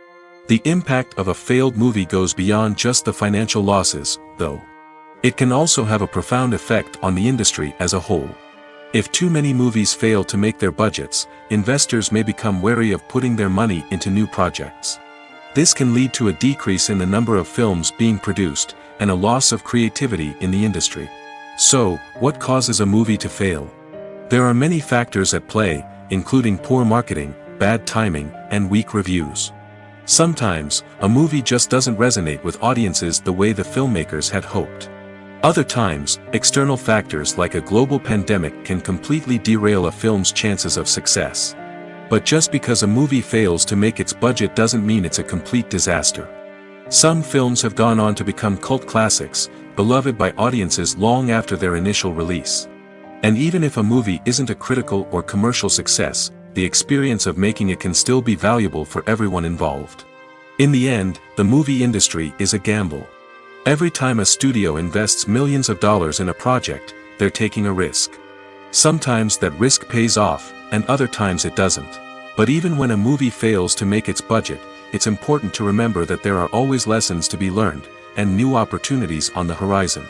Speaker 1: The impact of a failed movie goes beyond just the financial losses, though. It can also have a profound effect on the industry as a whole. If too many movies fail to make their budgets, investors may become wary of putting their money into new projects. This can lead to a decrease in the number of films being produced, and a loss of creativity in the industry. So, what causes a movie to fail? There are many factors at play, including poor marketing, bad timing, and weak reviews. Sometimes, a movie just doesn't resonate with audiences the way the filmmakers had hoped. Other times, external factors like a global pandemic can completely derail a film's chances of success. But just because a movie fails to make its budget doesn't mean it's a complete disaster. Some films have gone on to become cult classics, beloved by audiences long after their initial release. And even if a movie isn't a critical or commercial success, the experience of making it can still be valuable for everyone involved. In the end, the movie industry is a gamble. Every time a studio invests millions of dollars in a project, they're taking a risk. Sometimes that risk pays off, and other times it doesn't. But even when a movie fails to make its budget, it's important to remember that there are always lessons to be learned, and new opportunities on the horizon.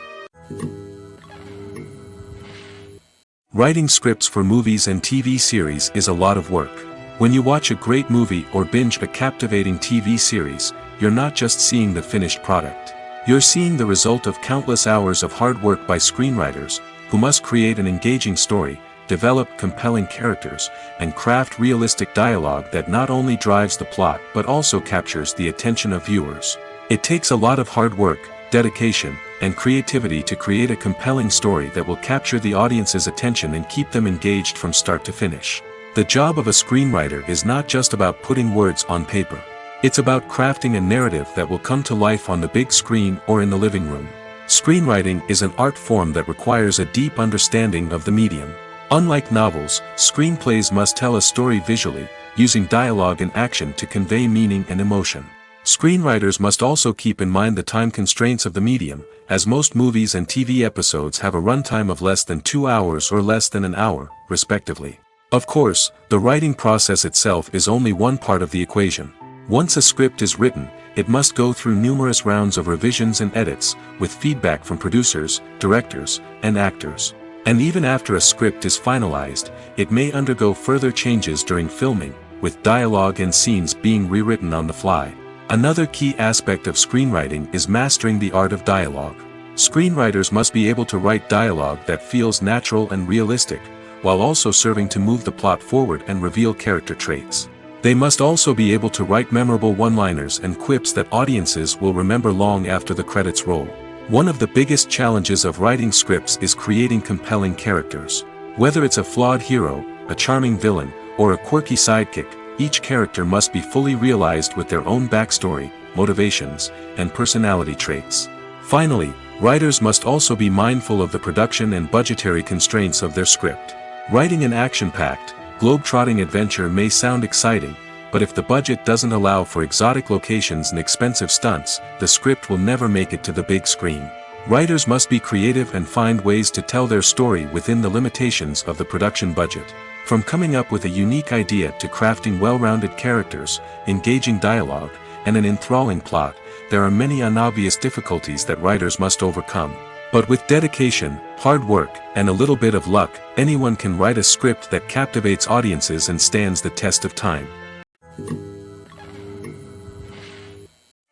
Speaker 1: Writing scripts for movies and TV series is a lot of work. When you watch a great movie or binge a captivating TV series, you're not just seeing the finished product. You're seeing the result of countless hours of hard work by screenwriters, who must create an engaging story, develop compelling characters, and craft realistic dialogue that not only drives the plot but also captures the attention of viewers. It takes a lot of hard work, dedication, and creativity to create a compelling story that will capture the audience's attention and keep them engaged from start to finish. The job of a screenwriter is not just about putting words on paper. It's about crafting a narrative that will come to life on the big screen or in the living room. Screenwriting is an art form that requires a deep understanding of the medium. Unlike novels, screenplays must tell a story visually, using dialogue and action to convey meaning and emotion. Screenwriters must also keep in mind the time constraints of the medium, as most movies and TV episodes have a runtime of less than 2 hours or less than an hour, respectively. Of course, the writing process itself is only one part of the equation. Once a script is written, it must go through numerous rounds of revisions and edits, with feedback from producers, directors, and actors. And even after a script is finalized, it may undergo further changes during filming, with dialogue and scenes being rewritten on the fly. Another key aspect of screenwriting is mastering the art of dialogue. Screenwriters must be able to write dialogue that feels natural and realistic, while also serving to move the plot forward and reveal character traits. They must also be able to write memorable one-liners and quips that audiences will remember long after the credits roll. One of the biggest challenges of writing scripts is creating compelling characters. Whether it's a flawed hero, a charming villain, or a quirky sidekick, each character must be fully realized with their own backstory, motivations, and personality traits. Finally, Writers must also be mindful of the production and budgetary constraints of their script. Writing an action-packed, globe-trotting adventure may sound exciting, but if the budget doesn't allow for exotic locations and expensive stunts, the script will never make it to the big screen. Writers must be creative and find ways to tell their story within the limitations of the production budget. From coming up with a unique idea to crafting well-rounded characters, engaging dialogue, and an enthralling plot, there are many unobvious difficulties that writers must overcome. But with dedication, hard work, and a little bit of luck, anyone can write a script that captivates audiences and stands the test of time.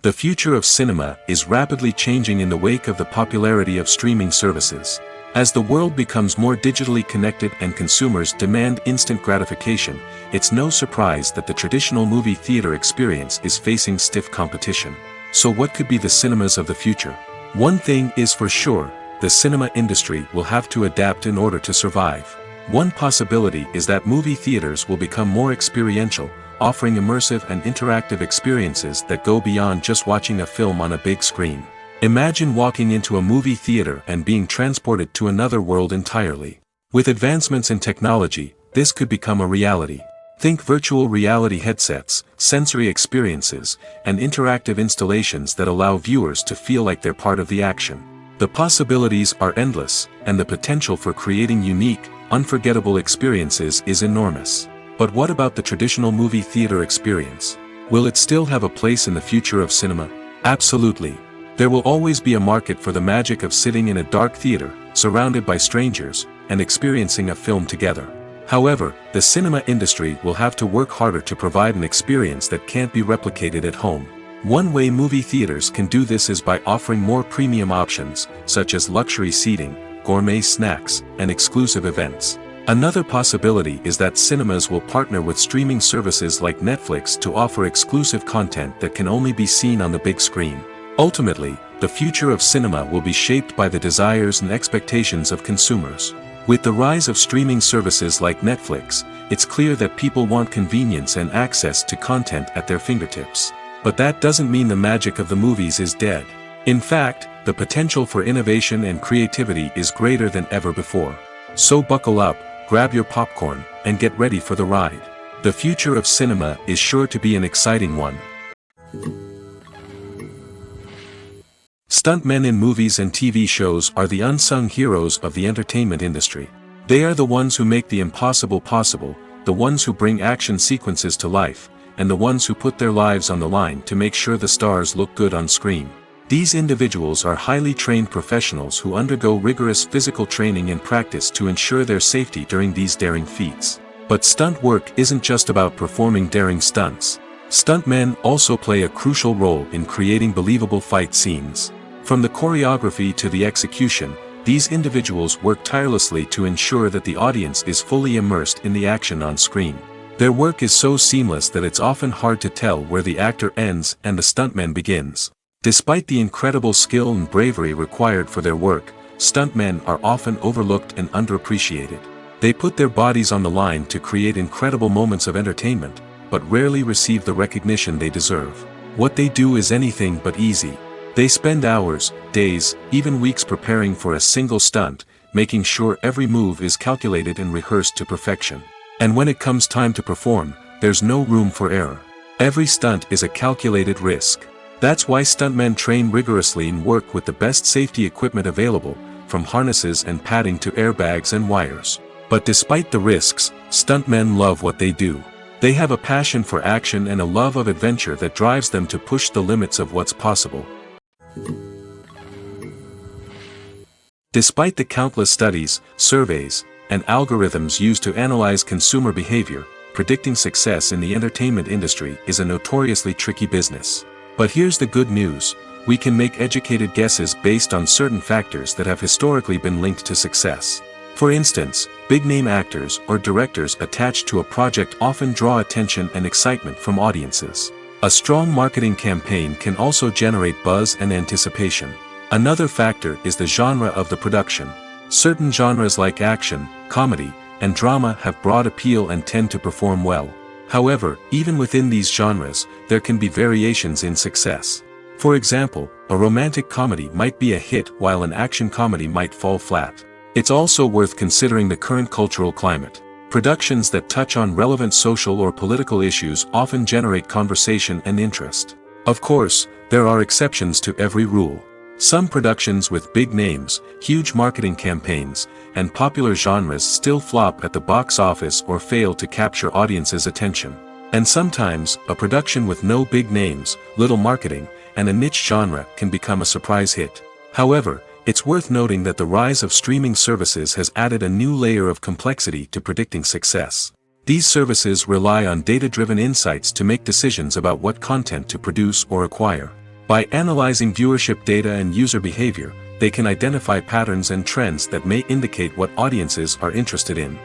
Speaker 1: The future of cinema is rapidly changing in the wake of the popularity of streaming services. As the world becomes more digitally connected and consumers demand instant gratification, it's no surprise that the traditional movie theater experience is facing stiff competition. So what could be the cinemas of the future? One thing is for sure, the cinema industry will have to adapt in order to survive. One possibility is that movie theaters will become more experiential, offering immersive and interactive experiences that go beyond just watching a film on a big screen. Imagine walking into a movie theater and being transported to another world entirely. With advancements in technology, this could become a reality. Think virtual reality headsets, sensory experiences, and interactive installations that allow viewers to feel like they're part of the action. The possibilities are endless, and the potential for creating unique, unforgettable experiences is enormous. But what about the traditional movie theater experience? Will it still have a place in the future of cinema? Absolutely. There will always be a market for the magic of sitting in a dark theater, surrounded by strangers, and experiencing a film together. However, the cinema industry will have to work harder to provide an experience that can't be replicated at home. One way movie theaters can do this is by offering more premium options, such as luxury seating, gourmet snacks, and exclusive events. Another possibility is that cinemas will partner with streaming services like Netflix to offer exclusive content that can only be seen on the big screen. Ultimately, the future of cinema will be shaped by the desires and expectations of consumers. With the rise of streaming services like Netflix, it's clear that people want convenience and access to content at their fingertips. But that doesn't mean the magic of the movies is dead. In fact, the potential for innovation and creativity is greater than ever before. So buckle up, grab your popcorn, and get ready for the ride. The future of cinema is sure to be an exciting one. Stuntmen in movies and TV shows are the unsung heroes of the entertainment industry. They are the ones who make the impossible possible, the ones who bring action sequences to life, and the ones who put their lives on the line to make sure the stars look good on screen. These individuals are highly trained professionals who undergo rigorous physical training and practice to ensure their safety during these daring feats. But stunt work isn't just about performing daring stunts. Stuntmen also play a crucial role in creating believable fight scenes. From the choreography to the execution, these individuals work tirelessly to ensure that the audience is fully immersed in the action on screen. Their work is so seamless that it's often hard to tell where the actor ends and the stuntman begins. Despite the incredible skill and bravery required for their work, stuntmen are often overlooked and underappreciated. They put their bodies on the line to create incredible moments of entertainment, but rarely receive the recognition they deserve. What they do is anything but easy. They spend hours, days, even weeks preparing for a single stunt, making sure every move is calculated and rehearsed to perfection. And when it comes time to perform, there's no room for error. Every stunt is a calculated risk. That's why stuntmen train rigorously and work with the best safety equipment available, from harnesses and padding to airbags and wires. But despite the risks, stuntmen love what they do. They have a passion for action and a love of adventure that drives them to push the limits of what's possible. Despite the countless studies, surveys, and algorithms used to analyze consumer behavior, predicting success in the entertainment industry is a notoriously tricky business. But here's the good news: we can make educated guesses based on certain factors that have historically been linked to success. For instance, big-name actors or directors attached to a project often draw attention and excitement from audiences. A strong marketing campaign can also generate buzz and anticipation. Another factor is the genre of the production. Certain genres like action, comedy, and drama have broad appeal and tend to perform well. However, even within these genres, there can be variations in success. For example, A romantic comedy might be a hit while an action comedy might fall flat. It's also worth considering the current cultural climate. Productions that touch on relevant social or political issues often generate conversation and interest. Of course, there are exceptions to every rule. Some productions with big names, huge marketing campaigns, and popular genres still flop at the box office or fail to capture audiences' attention. And sometimes, a production with no big names, little marketing, and a niche genre can become a surprise hit. However, it's worth noting that the rise of streaming services has added a new layer of complexity to predicting success. These services rely on data-driven insights to make decisions about what content to produce or acquire. By analyzing viewership data and user behavior, they can identify patterns and trends that may indicate what audiences are interested in.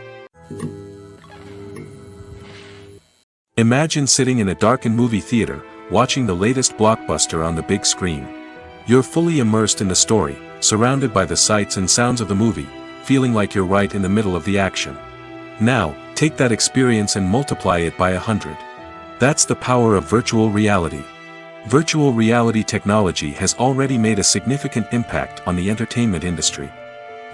Speaker 1: Imagine sitting in a darkened movie theater, watching the latest blockbuster on the big screen. You're fully immersed in the story, surrounded by the sights and sounds of the movie, feeling like you're right in the middle of the action. Now, take that experience and multiply it by 100. That's the power of virtual reality. Virtual reality technology has already made a significant impact on the entertainment industry.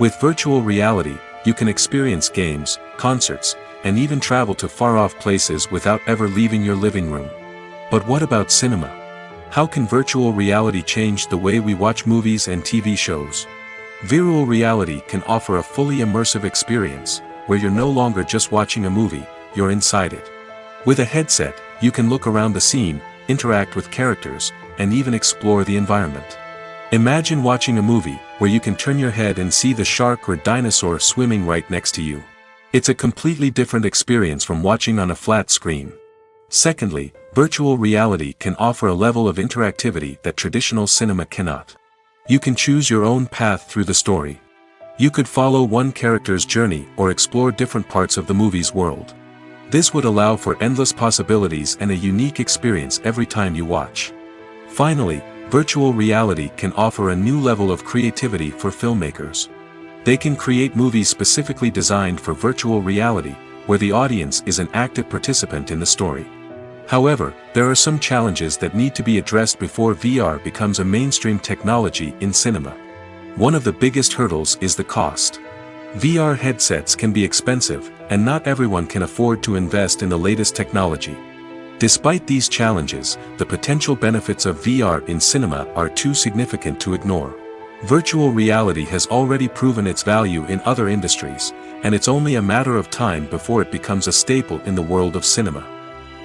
Speaker 1: With virtual reality, you can experience games, concerts, and even travel to far-off places without ever leaving your living room. But what about cinema? How can virtual reality change the way we watch movies and TV shows? Virtual reality can offer a fully immersive experience, where you're no longer just watching a movie, you're inside it. With a headset, you can look around the scene, interact with characters, and even explore the environment. Imagine watching a movie where you can turn your head and see the shark or dinosaur swimming right next to you. It's a completely different experience from watching on a flat screen. Secondly, virtual reality can offer a level of interactivity that traditional cinema cannot. You can choose your own path through the story. You could follow one character's journey or explore different parts of the movie's world. This would allow for endless possibilities and a unique experience every time you watch. Finally, virtual reality can offer a new level of creativity for filmmakers. They can create movies specifically designed for virtual reality, where the audience is an active participant in the story. However, there are some challenges that need to be addressed before VR becomes a mainstream technology in cinema. One of the biggest hurdles is the cost. VR headsets can be expensive, and not everyone can afford to invest in the latest technology. Despite these challenges, the potential benefits of VR in cinema are too significant to ignore. Virtual reality has already proven its value in other industries, and it's only a matter of time before it becomes a staple in the world of cinema.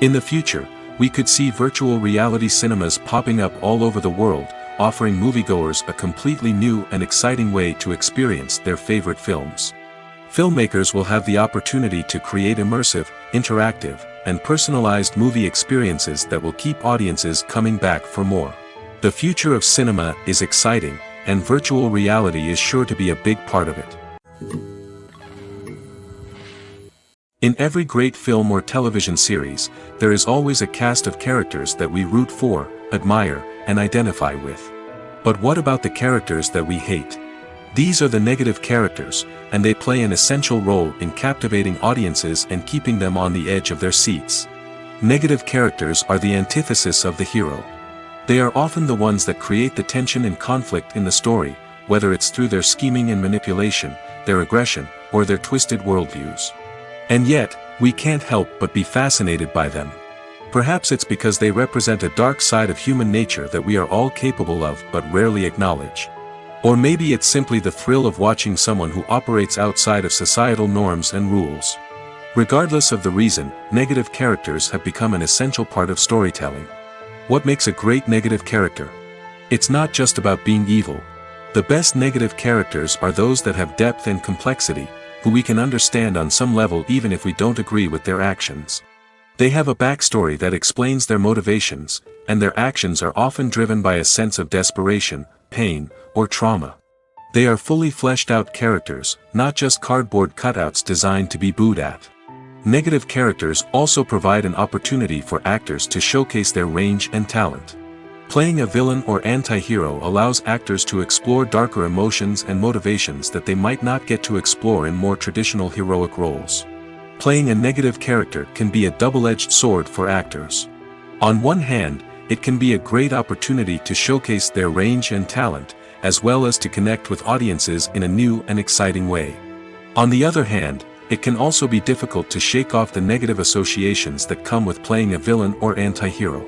Speaker 1: In the future, we could see virtual reality cinemas popping up all over the world, offering moviegoers a completely new and exciting way to experience their favorite films. Filmmakers will have the opportunity to create immersive, interactive, and personalized movie experiences that will keep audiences coming back for more. The future of cinema is exciting, and virtual reality is sure to be a big part of it. In every great film or television series, there is always a cast of characters that we root for, admire, and identify with. But what about the characters that we hate? These are the negative characters, and they play an essential role in captivating audiences and keeping them on the edge of their seats. Negative characters are the antithesis of the hero. They are often the ones that create the tension and conflict in the story, whether it's through their scheming and manipulation, their aggression, or their twisted worldviews. And yet, we can't help but be fascinated by them. Perhaps it's because they represent a dark side of human nature that we are all capable of but rarely acknowledge. Or maybe it's simply the thrill of watching someone who operates outside of societal norms and rules. Regardless of the reason, negative characters have become an essential part of storytelling. What makes a great negative character? It's not just about being evil. The best negative characters are those that have depth and complexity, who we can understand on some level even if we don't agree with their actions. They have a backstory that explains their motivations, and their actions are often driven by a sense of desperation, pain, or trauma. They are fully fleshed out characters, not just cardboard cutouts designed to be booed at. Negative characters also provide an opportunity for actors to showcase their range and talent. Playing a villain or anti-hero allows actors to explore darker emotions and motivations that they might not get to explore in more traditional heroic roles. Playing a negative character can be a double-edged sword for actors. On one hand, it can be a great opportunity to showcase their range and talent, as well as to connect with audiences in a new and exciting way. On the other hand, it can also be difficult to shake off the negative associations that come with playing a villain or anti-hero.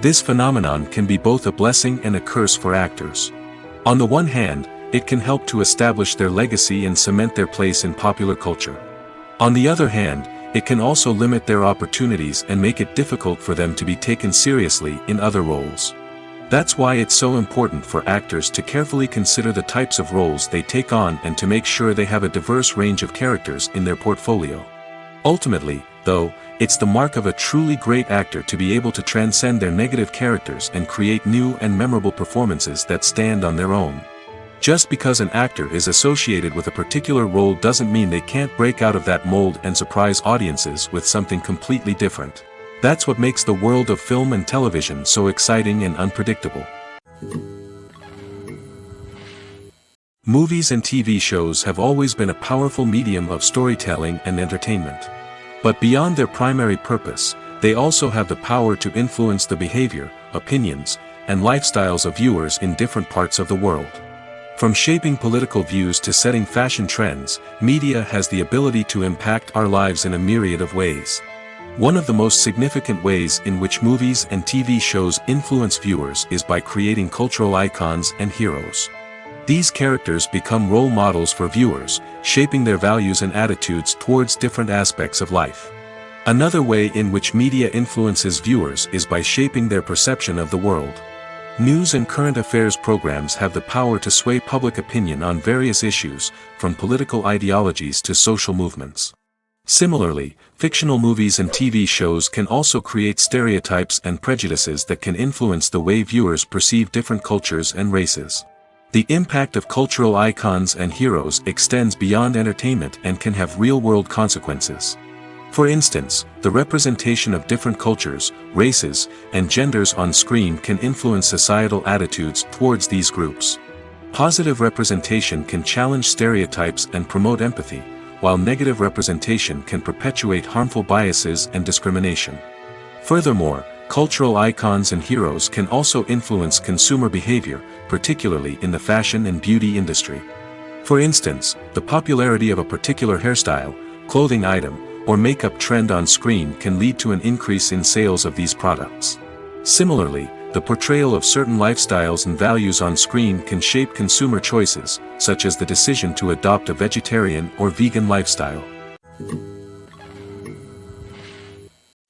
Speaker 1: This phenomenon can be both a blessing and a curse for actors. On the one hand, it can help to establish their legacy and cement their place in popular culture. On the other hand, it can also limit their opportunities and make it difficult for them to be taken seriously in other roles. That's why it's so important for actors to carefully consider the types of roles they take on and to make sure they have a diverse range of characters in their portfolio. Ultimately, though, it's the mark of a truly great actor to be able to transcend their negative characters and create new and memorable performances that stand on their own. Just because an actor is associated with a particular role doesn't mean they can't break out of that mold and surprise audiences with something completely different. That's what makes the world of film and television so exciting and unpredictable. Movies and TV shows have always been a powerful medium of storytelling and entertainment. But beyond their primary purpose, they also have the power to influence the behavior, opinions, and lifestyles of viewers in different parts of the world. From shaping political views to setting fashion trends, media has the ability to impact our lives in a myriad of ways. One of the most significant ways in which movies and TV shows influence viewers is by creating cultural icons and heroes. These characters become role models for viewers, shaping their values and attitudes towards different aspects of life. Another way in which media influences viewers is by shaping their perception of the world. News and current affairs programs have the power to sway public opinion on various issues, from political ideologies to social movements. Similarly, fictional movies and TV shows can also create stereotypes and prejudices that can influence the way viewers perceive different cultures and races. The impact of cultural icons and heroes extends beyond entertainment and can have real-world consequences. For instance, the representation of different cultures, races, and genders on screen can influence societal attitudes towards these groups. Positive representation can challenge stereotypes and promote empathy, while negative representation can perpetuate harmful biases and discrimination. Furthermore, cultural icons and heroes can also influence consumer behavior, particularly in the fashion and beauty industry. For instance, the popularity of a particular hairstyle, clothing item, or makeup trend on screen can lead to an increase in sales of these products. Similarly, the portrayal of certain lifestyles and values on screen can shape consumer choices, such as the decision to adopt a vegetarian or vegan lifestyle.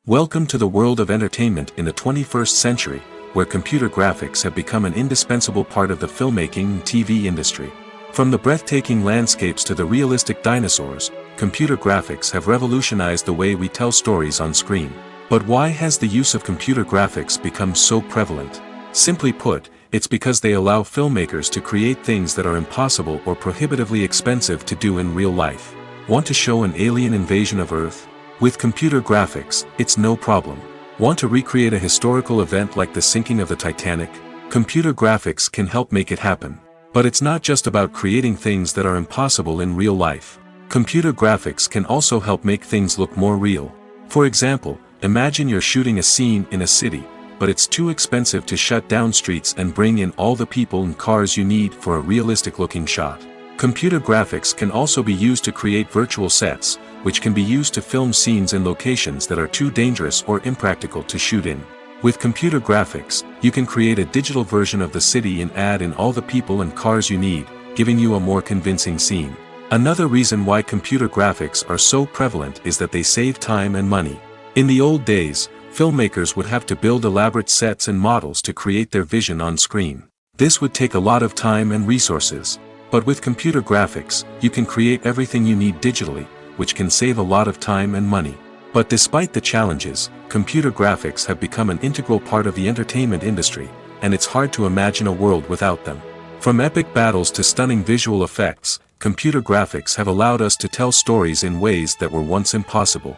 Speaker 1: Welcome to the world of entertainment in the 21st century, where computer graphics have become an indispensable part of the filmmaking and TV industry. From the breathtaking landscapes to the realistic dinosaurs, computer graphics have revolutionized the way we tell stories on screen. But why has the use of computer graphics become so prevalent? Simply put, it's because they allow filmmakers to create things that are impossible or prohibitively expensive to do in real life. Want to show an alien invasion of Earth? With computer graphics, it's no problem. Want to recreate a historical event like the sinking of the Titanic? Computer graphics can help make it happen. But it's not just about creating things that are impossible in real life. Computer graphics can also help make things look more real. For example, imagine you're shooting a scene in a city, but it's too expensive to shut down streets and bring in all the people and cars you need for a realistic-looking shot. Computer graphics can also be used to create virtual sets, which can be used to film scenes in locations that are too dangerous or impractical to shoot in. With computer graphics, you can create a digital version of the city and add in all the people and cars you need, giving you a more convincing scene. Another reason why computer graphics are so prevalent is that they save time and money. In the old days, filmmakers would have to build elaborate sets and models to create their vision on screen. This would take a lot of time and resources. But with computer graphics, you can create everything you need digitally, which can save a lot of time and money. But despite the challenges, computer graphics have become an integral part of the entertainment industry, and it's hard to imagine a world without them. From epic battles to stunning visual effects, computer graphics have allowed us to tell stories in ways that were once impossible.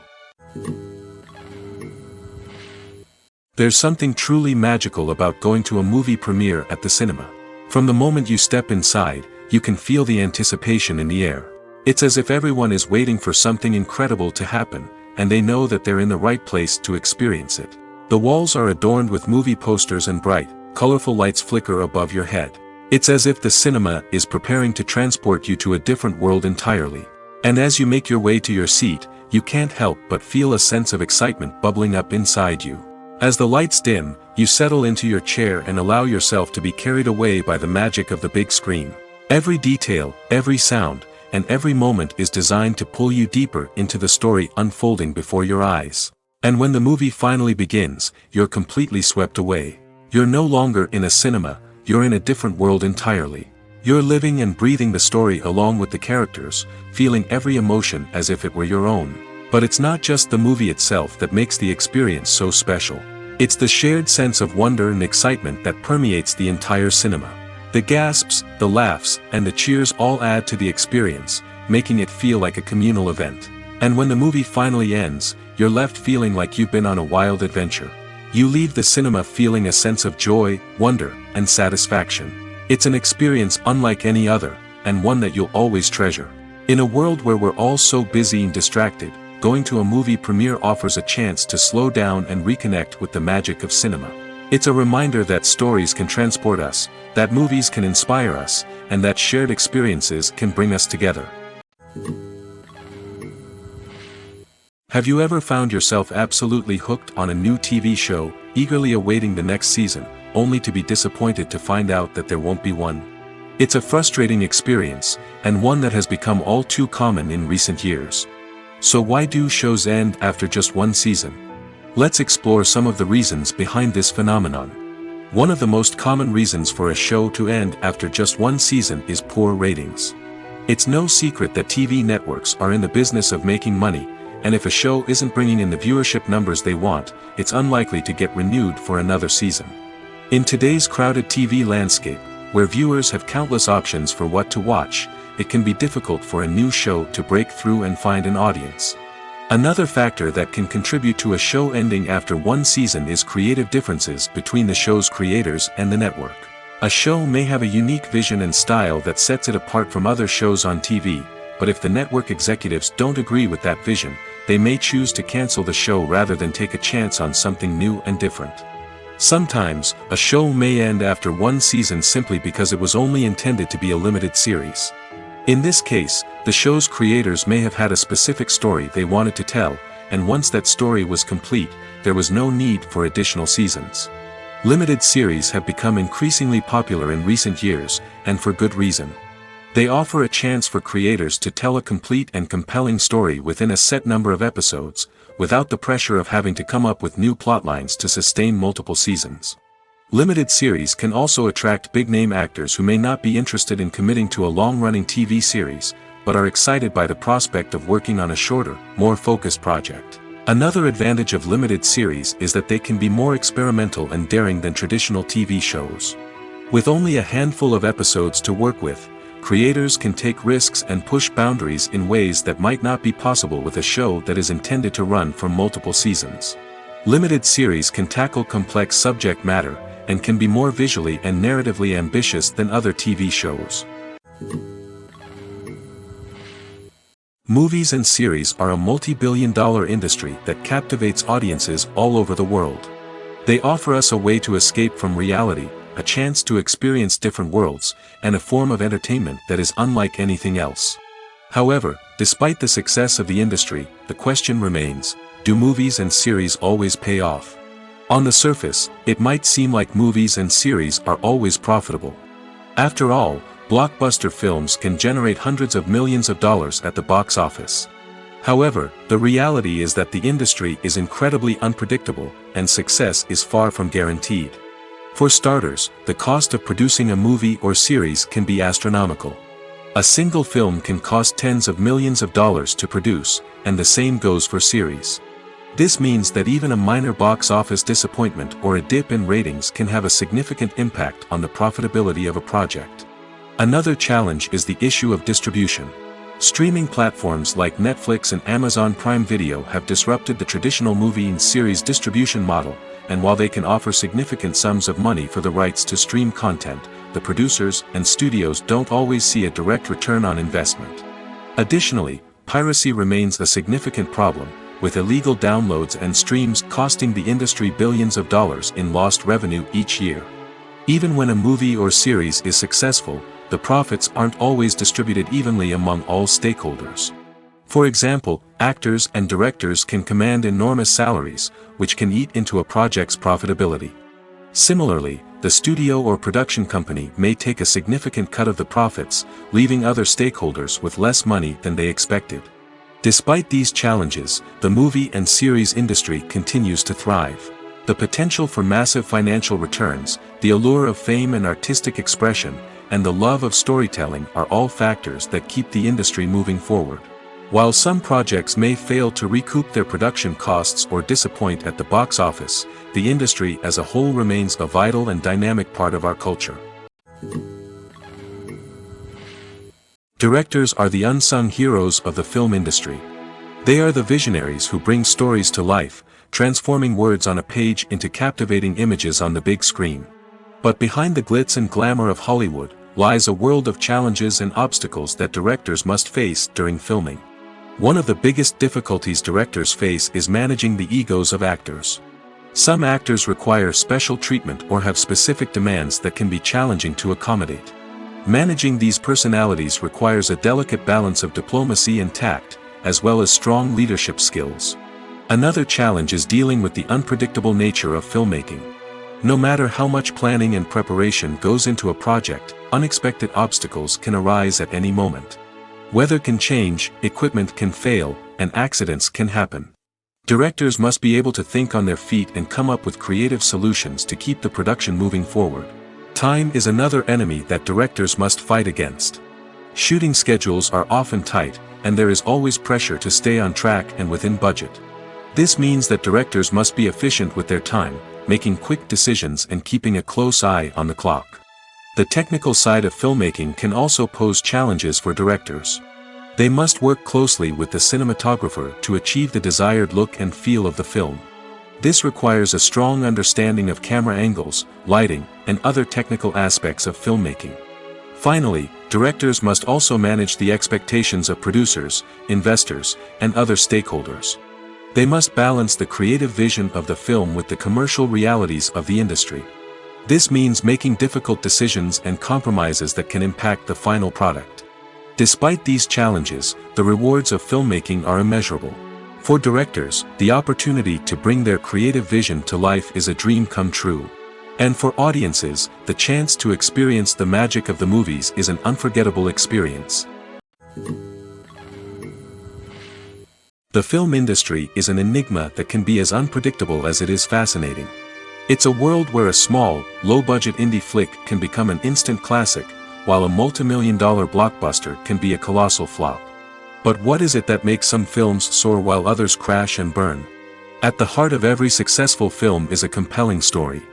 Speaker 1: There's something truly magical about going to a movie premiere at the cinema. From the moment you step inside, you can feel the anticipation in the air. It's as if everyone is waiting for something incredible to happen, and they know that they're in the right place to experience it. The walls are adorned with movie posters and bright, colorful lights flicker above your head. It's as if the cinema is preparing to transport you to a different world entirely. And as you make your way to your seat, you can't help but feel a sense of excitement bubbling up inside you. As the lights dim, you settle into your chair and allow yourself to be carried away by the magic of the big screen. Every detail, every sound, and every moment is designed to pull you deeper into the story unfolding before your eyes. And when the movie finally begins, you're completely swept away. You're no longer in a cinema, you're in a different world entirely. You're living and breathing the story along with the characters, feeling every emotion as if it were your own. But it's not just the movie itself that makes the experience so special. It's the shared sense of wonder and excitement that permeates the entire cinema. The gasps, the laughs, and the cheers all add to the experience, making it feel like a communal event. And when the movie finally ends, you're left feeling like you've been on a wild adventure. You leave the cinema feeling a sense of joy, wonder, and satisfaction. It's an experience unlike any other, and one that you'll always treasure. In a world where we're all so busy and distracted, going to a movie premiere offers a chance to slow down and reconnect with the magic of cinema. It's a reminder that stories can transport us, that movies can inspire us, and that shared experiences can bring us together. Have you ever found yourself absolutely hooked on a new TV show, eagerly awaiting the next season, only to be disappointed to find out that there won't be one? It's a frustrating experience, and one that has become all too common in recent years. So why do shows end after just one season? Let's explore some of the reasons behind this phenomenon. One of the most common reasons for a show to end after just one season is poor ratings. It's no secret that TV networks are in the business of making money, and if a show isn't bringing in the viewership numbers they want, it's unlikely to get renewed for another season. In today's crowded TV landscape, where viewers have countless options for what to watch, it can be difficult for a new show to break through and find an audience. Another factor that can contribute to a show ending after one season is creative differences between the show's creators and the network. A show may have a unique vision and style that sets it apart from other shows on TV, but if the network executives don't agree with that vision, they may choose to cancel the show rather than take a chance on something new and different. Sometimes, a show may end after one season simply because it was only intended to be a limited series. In this case, the show's creators may have had a specific story they wanted to tell, and once that story was complete, there was no need for additional seasons. Limited series have become increasingly popular in recent years, and for good reason. They offer a chance for creators to tell a complete and compelling story within a set number of episodes, without the pressure of having to come up with new plotlines to sustain multiple seasons. Limited series can also attract big-name actors who may not be interested in committing to a long-running TV series, but are excited by the prospect of working on a shorter, more focused project. Another advantage of limited series is that they can be more experimental and daring than traditional TV shows. With only a handful of episodes to work with, creators can take risks and push boundaries in ways that might not be possible with a show that is intended to run for multiple seasons. Limited series can tackle complex subject matter, and can be more visually and narratively ambitious than other TV shows. Movies and series are a multi-billion-dollar industry that captivates audiences all over the world. They offer us a way to escape from reality, a chance to experience different worlds, and a form of entertainment that is unlike anything else. However, despite the success of the industry, the question remains, do movies and series always pay off? On the surface, it might seem like movies and series are always profitable. After all, blockbuster films can generate hundreds of millions of dollars at the box office. However, the reality is that the industry is incredibly unpredictable, and success is far from guaranteed. For starters, the cost of producing a movie or series can be astronomical. A single film can cost tens of millions of dollars to produce, and the same goes for series. This means that even a minor box office disappointment or a dip in ratings can have a significant impact on the profitability of a project. Another challenge is the issue of distribution. Streaming platforms like Netflix and Amazon Prime Video have disrupted the traditional movie and series distribution model, and while they can offer significant sums of money for the rights to stream content, the producers and studios don't always see a direct return on investment. Additionally, piracy remains a significant problem, with illegal downloads and streams costing the industry billions of dollars in lost revenue each year. Even when a movie or series is successful, the profits aren't always distributed evenly among all stakeholders. For example, actors and directors can command enormous salaries, which can eat into a project's profitability. Similarly, the studio or production company may take a significant cut of the profits, leaving other stakeholders with less money than they expected. Despite these challenges, the movie and series industry continues to thrive. The potential for massive financial returns, the allure of fame and artistic expression, and the love of storytelling are all factors that keep the industry moving forward. While some projects may fail to recoup their production costs or disappoint at the box office, the industry as a whole remains a vital and dynamic part of our culture. Directors are the unsung heroes of the film industry. They are the visionaries who bring stories to life, transforming words on a page into captivating images on the big screen. But behind the glitz and glamour of Hollywood lies a world of challenges and obstacles that directors must face during filming. One of the biggest difficulties directors face is managing the egos of actors. Some actors require special treatment or have specific demands that can be challenging to accommodate. Managing these personalities requires a delicate balance of diplomacy and tact, as well as strong leadership skills. Another challenge is dealing with the unpredictable nature of filmmaking. No matter how much planning and preparation goes into a project, unexpected obstacles can arise at any moment. Weather can change, equipment can fail, and accidents can happen. Directors must be able to think on their feet and come up with creative solutions to keep the production moving forward. Time is another enemy that directors must fight against. Shooting schedules are often tight, and there is always pressure to stay on track and within budget. This means that directors must be efficient with their time, making quick decisions and keeping a close eye on the clock. The technical side of filmmaking can also pose challenges for directors. They must work closely with the cinematographer to achieve the desired look and feel of the film. This requires a strong understanding of camera angles, lighting, and other technical aspects of filmmaking. Finally, directors must also manage the expectations of producers, investors, and other stakeholders. They must balance the creative vision of the film with the commercial realities of the industry. This means making difficult decisions and compromises that can impact the final product. Despite these challenges, the rewards of filmmaking are immeasurable. For directors, the opportunity to bring their creative vision to life is a dream come true. And for audiences, the chance to experience the magic of the movies is an unforgettable experience. The film industry is an enigma that can be as unpredictable as it is fascinating. It's a world where a small, low-budget indie flick can become an instant classic, while a multi-million-dollar blockbuster can be a colossal flop. But what is it that makes some films soar while others crash and burn? At the heart of every successful film is a compelling story.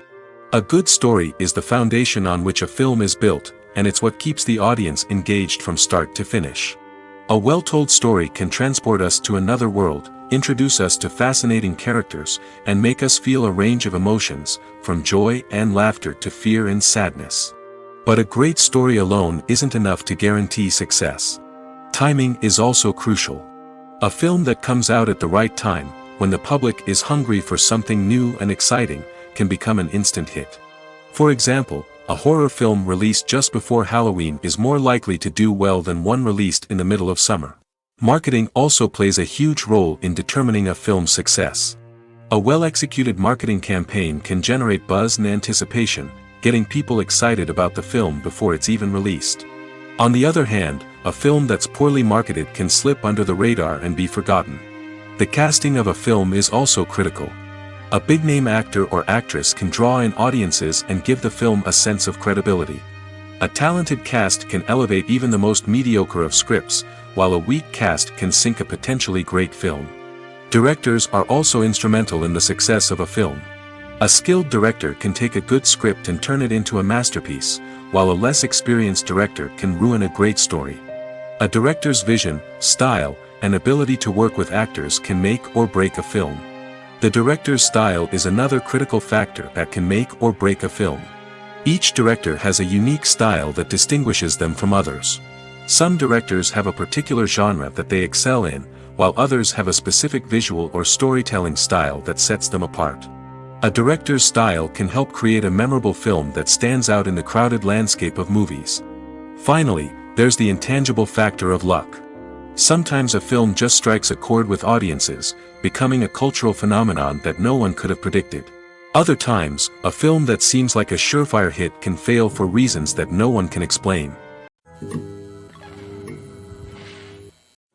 Speaker 1: A good story is the foundation on which a film is built, and it's what keeps the audience engaged from start to finish. A well-told story can transport us to another world, introduce us to fascinating characters, and make us feel a range of emotions, from joy and laughter to fear and sadness. But a great story alone isn't enough to guarantee success. Timing is also crucial. A film that comes out at the right time, when the public is hungry for something new and exciting, can become an instant hit. For example, a horror film released just before Halloween is more likely to do well than one released in the middle of summer. Marketing also plays a huge role in determining a film's success. A well-executed marketing campaign can generate buzz and anticipation, getting people excited about the film before it's even released. On the other hand, a film that's poorly marketed can slip under the radar and be forgotten. The casting of a film is also critical. A big-name actor or actress can draw in audiences and give the film a sense of credibility. A talented cast can elevate even the most mediocre of scripts, while a weak cast can sink a potentially great film. Directors are also instrumental in the success of a film. A skilled director can take a good script and turn it into a masterpiece, while a less experienced director can ruin a great story. A director's vision, style, and ability to work with actors can make or break a film. The director's style is another critical factor that can make or break a film. Each director has a unique style that distinguishes them from others. Some directors have a particular genre that they excel in, while others have a specific visual or storytelling style that sets them apart. A director's style can help create a memorable film that stands out in the crowded landscape of movies. Finally, there's the intangible factor of luck. Sometimes a film just strikes a chord with audiences, becoming a cultural phenomenon that no one could have predicted. Other times, a film that seems like a surefire hit can fail for reasons that no one can explain.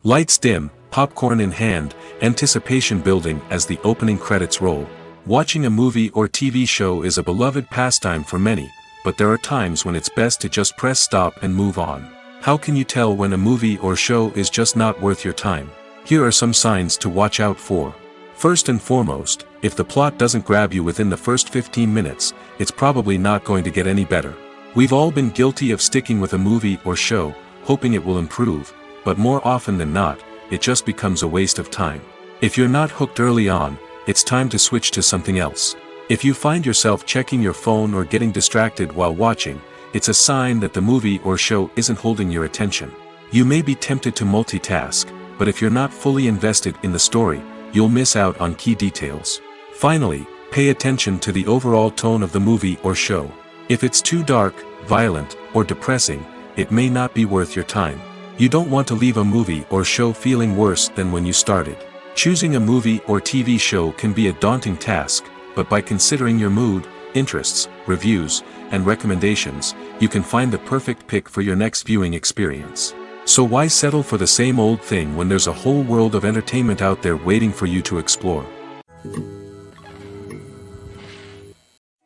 Speaker 1: Lights dim, popcorn in hand, anticipation building as the opening credits roll. Watching a movie or TV show is a beloved pastime for many, but there are times when it's best to just press stop and move on. How can you tell when a movie or show is just not worth your time? Here are some signs to watch out for. First and foremost, if the plot doesn't grab you within the first 15 minutes, it's probably not going to get any better. We've all been guilty of sticking with a movie or show, hoping it will improve, but more often than not, it just becomes a waste of time. If you're not hooked early on, it's time to switch to something else. If you find yourself checking your phone or getting distracted while watching, it's a sign that the movie or show isn't holding your attention. You may be tempted to multitask, but if you're not fully invested in the story, you'll miss out on key details. Finally, pay attention to the overall tone of the movie or show. If it's too dark, violent, or depressing, it may not be worth your time. You don't want to leave a movie or show feeling worse than when you started. Choosing a movie or TV show can be a daunting task, but by considering your mood, interests, reviews, and recommendations, you can find the perfect pick for your next viewing experience. So why settle for the same old thing when there's a whole world of entertainment out there waiting for you to explore?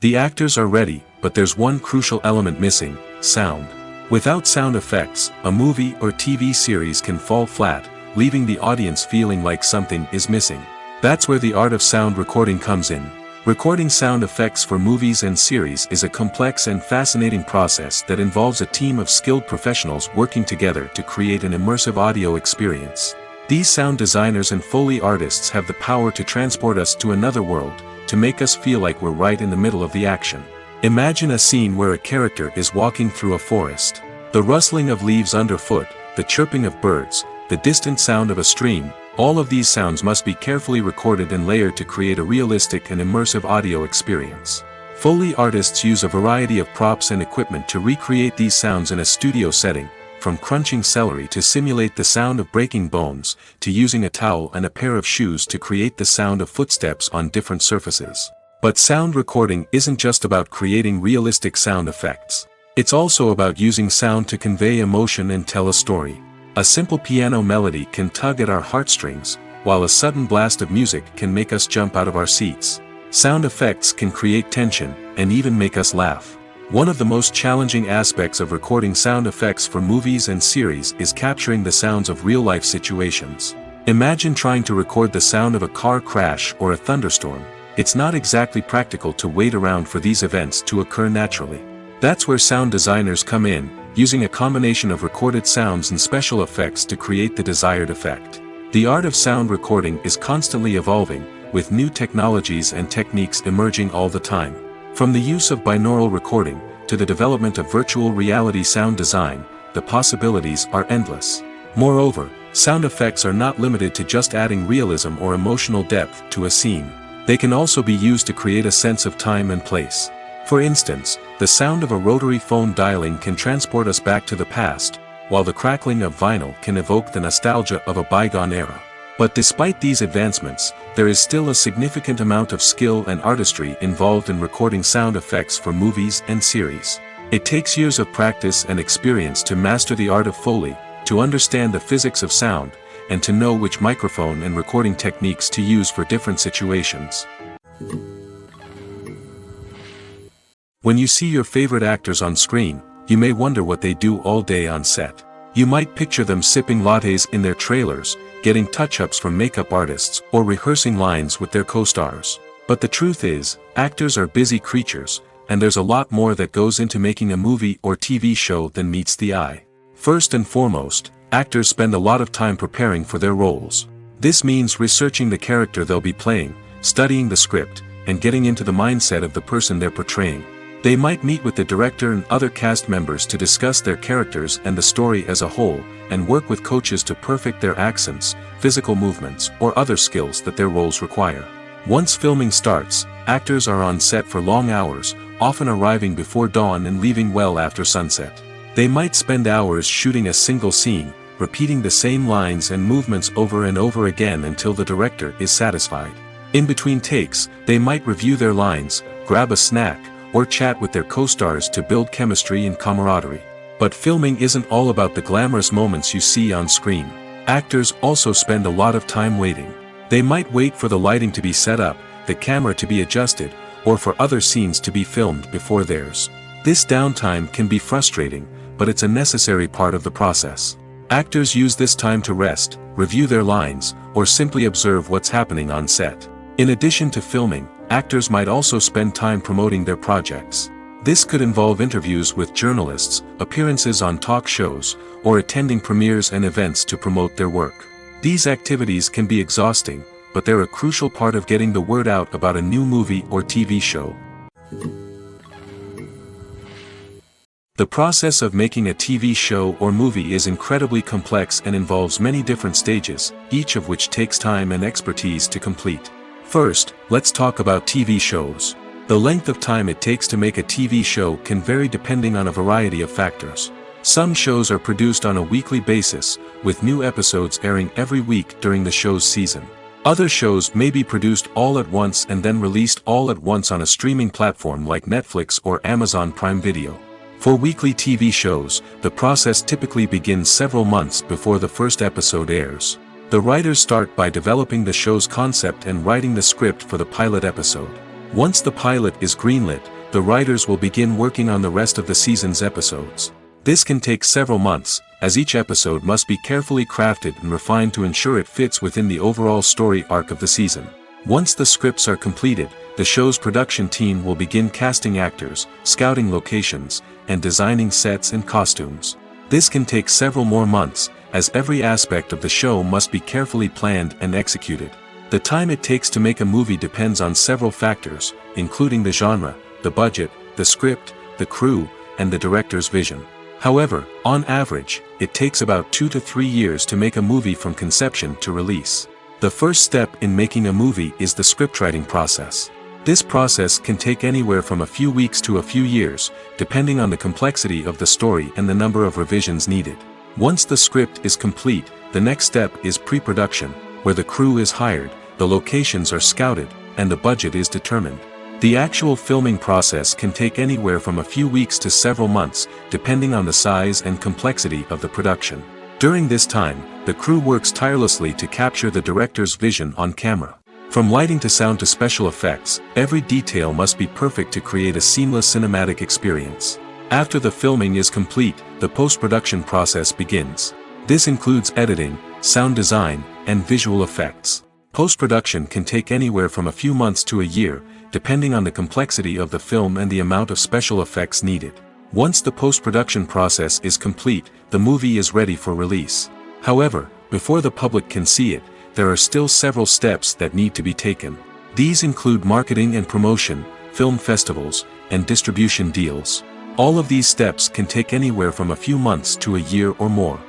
Speaker 1: The actors are ready, but there's one crucial element missing: sound. Without sound effects, a movie or TV series can fall flat, leaving the audience feeling like something is missing. That's where the art of sound recording comes in. Recording sound effects for movies and series is a complex and fascinating process that involves a team of skilled professionals working together to create an immersive audio experience. These sound designers and Foley artists have the power to transport us to another world, to make us feel like we're right in the middle of the action. Imagine a scene where a character is walking through a forest. The rustling of leaves underfoot, the chirping of birds, the distant sound of a stream, all of these sounds must be carefully recorded and layered to create a realistic and immersive audio experience. Foley artists use a variety of props and equipment to recreate these sounds in a studio setting, from crunching celery to simulate the sound of breaking bones, to using a towel and a pair of shoes to create the sound of footsteps on different surfaces. But sound recording isn't just about creating realistic sound effects. It's also about using sound to convey emotion and tell a story. A simple piano melody can tug at our heartstrings, while a sudden blast of music can make us jump out of our seats. Sound effects can create tension, and even make us laugh. One of the most challenging aspects of recording sound effects for movies and series is capturing the sounds of real-life situations. Imagine trying to record the sound of a car crash or a thunderstorm. It's not exactly practical to wait around for these events to occur naturally. That's where sound designers come in, using a combination of recorded sounds and special effects to create the desired effect. The art of sound recording is constantly evolving, with new technologies and techniques emerging all the time. From the use of binaural recording, to the development of virtual reality sound design, the possibilities are endless. Moreover, sound effects are not limited to just adding realism or emotional depth to a scene. They can also be used to create a sense of time and place. For instance, the sound of a rotary phone dialing can transport us back to the past, while the crackling of vinyl can evoke the nostalgia of a bygone era. But despite these advancements, there is still a significant amount of skill and artistry involved in recording sound effects for movies and series. It takes years of practice and experience to master the art of Foley, to understand the physics of sound, and to know which microphone and recording techniques to use for different situations. When you see your favorite actors on screen, you may wonder what they do all day on set. You might picture them sipping lattes in their trailers, getting touch-ups from makeup artists, or rehearsing lines with their co-stars. But the truth is, actors are busy creatures, and there's a lot more that goes into making a movie or TV show than meets the eye. First and foremost, actors spend a lot of time preparing for their roles. This means researching the character they'll be playing, studying the script, and getting into the mindset of the person they're portraying. They might meet with the director and other cast members to discuss their characters and the story as a whole, and work with coaches to perfect their accents, physical movements, or other skills that their roles require. Once filming starts, actors are on set for long hours, often arriving before dawn and leaving well after sunset. They might spend hours shooting a single scene, repeating the same lines and movements over and over again until the director is satisfied. In between takes, they might review their lines, grab a snack, or chat with their co-stars to build chemistry and camaraderie. But filming isn't all about the glamorous moments you see on screen. Actors also spend a lot of time waiting. They might wait for the lighting to be set up, the camera to be adjusted, or for other scenes to be filmed before theirs. This downtime can be frustrating, but it's a necessary part of the process. Actors use this time to rest, review their lines, or simply observe what's happening on set. In addition to filming, actors might also spend time promoting their projects. This could involve interviews with journalists, appearances on talk shows, or attending premieres and events to promote their work. These activities can be exhausting, but they're a crucial part of getting the word out about a new movie or TV show. The process of making a TV show or movie is incredibly complex and involves many different stages, each of which takes time and expertise to complete. First, let's talk about TV shows. The length of time it takes to make a TV show can vary depending on a variety of factors. Some shows are produced on a weekly basis, with new episodes airing every week during the show's season. Other shows may be produced all at once and then released all at once on a streaming platform like Netflix or Amazon Prime Video. For weekly TV shows, the process typically begins several months before the first episode airs. The writers start by developing the show's concept and writing the script for the pilot episode. Once the pilot is greenlit, the writers will begin working on the rest of the season's episodes. This can take several months, as each episode must be carefully crafted and refined to ensure it fits within the overall story arc of the season. Once the scripts are completed, the show's production team will begin casting actors, scouting locations, and designing sets and costumes. This can take several more months, as every aspect of the show must be carefully planned and executed. The time it takes to make a movie depends on several factors, including the genre, the budget, the script, the crew, and the director's vision. However, on average, it takes about 2 to 3 years to make a movie from conception to release. The first step in making a movie is the scriptwriting process. This process can take anywhere from a few weeks to a few years, depending on the complexity of the story and the number of revisions needed. Once the script is complete, the next step is pre-production, where the crew is hired, the locations are scouted, and the budget is determined. The actual filming process can take anywhere from a few weeks to several months, depending on the size and complexity of the production. During this time, the crew works tirelessly to capture the director's vision on camera. From lighting to sound to special effects, every detail must be perfect to create a seamless cinematic experience. After the filming is complete, the post-production process begins. This includes editing, sound design, and visual effects. Post-production can take anywhere from a few months to a year, depending on the complexity of the film and the amount of special effects needed. Once the post-production process is complete, the movie is ready for release. However, before the public can see it, there are still several steps that need to be taken. These include marketing and promotion, film festivals, and distribution deals. All of these steps can take anywhere from a few months to a year or more.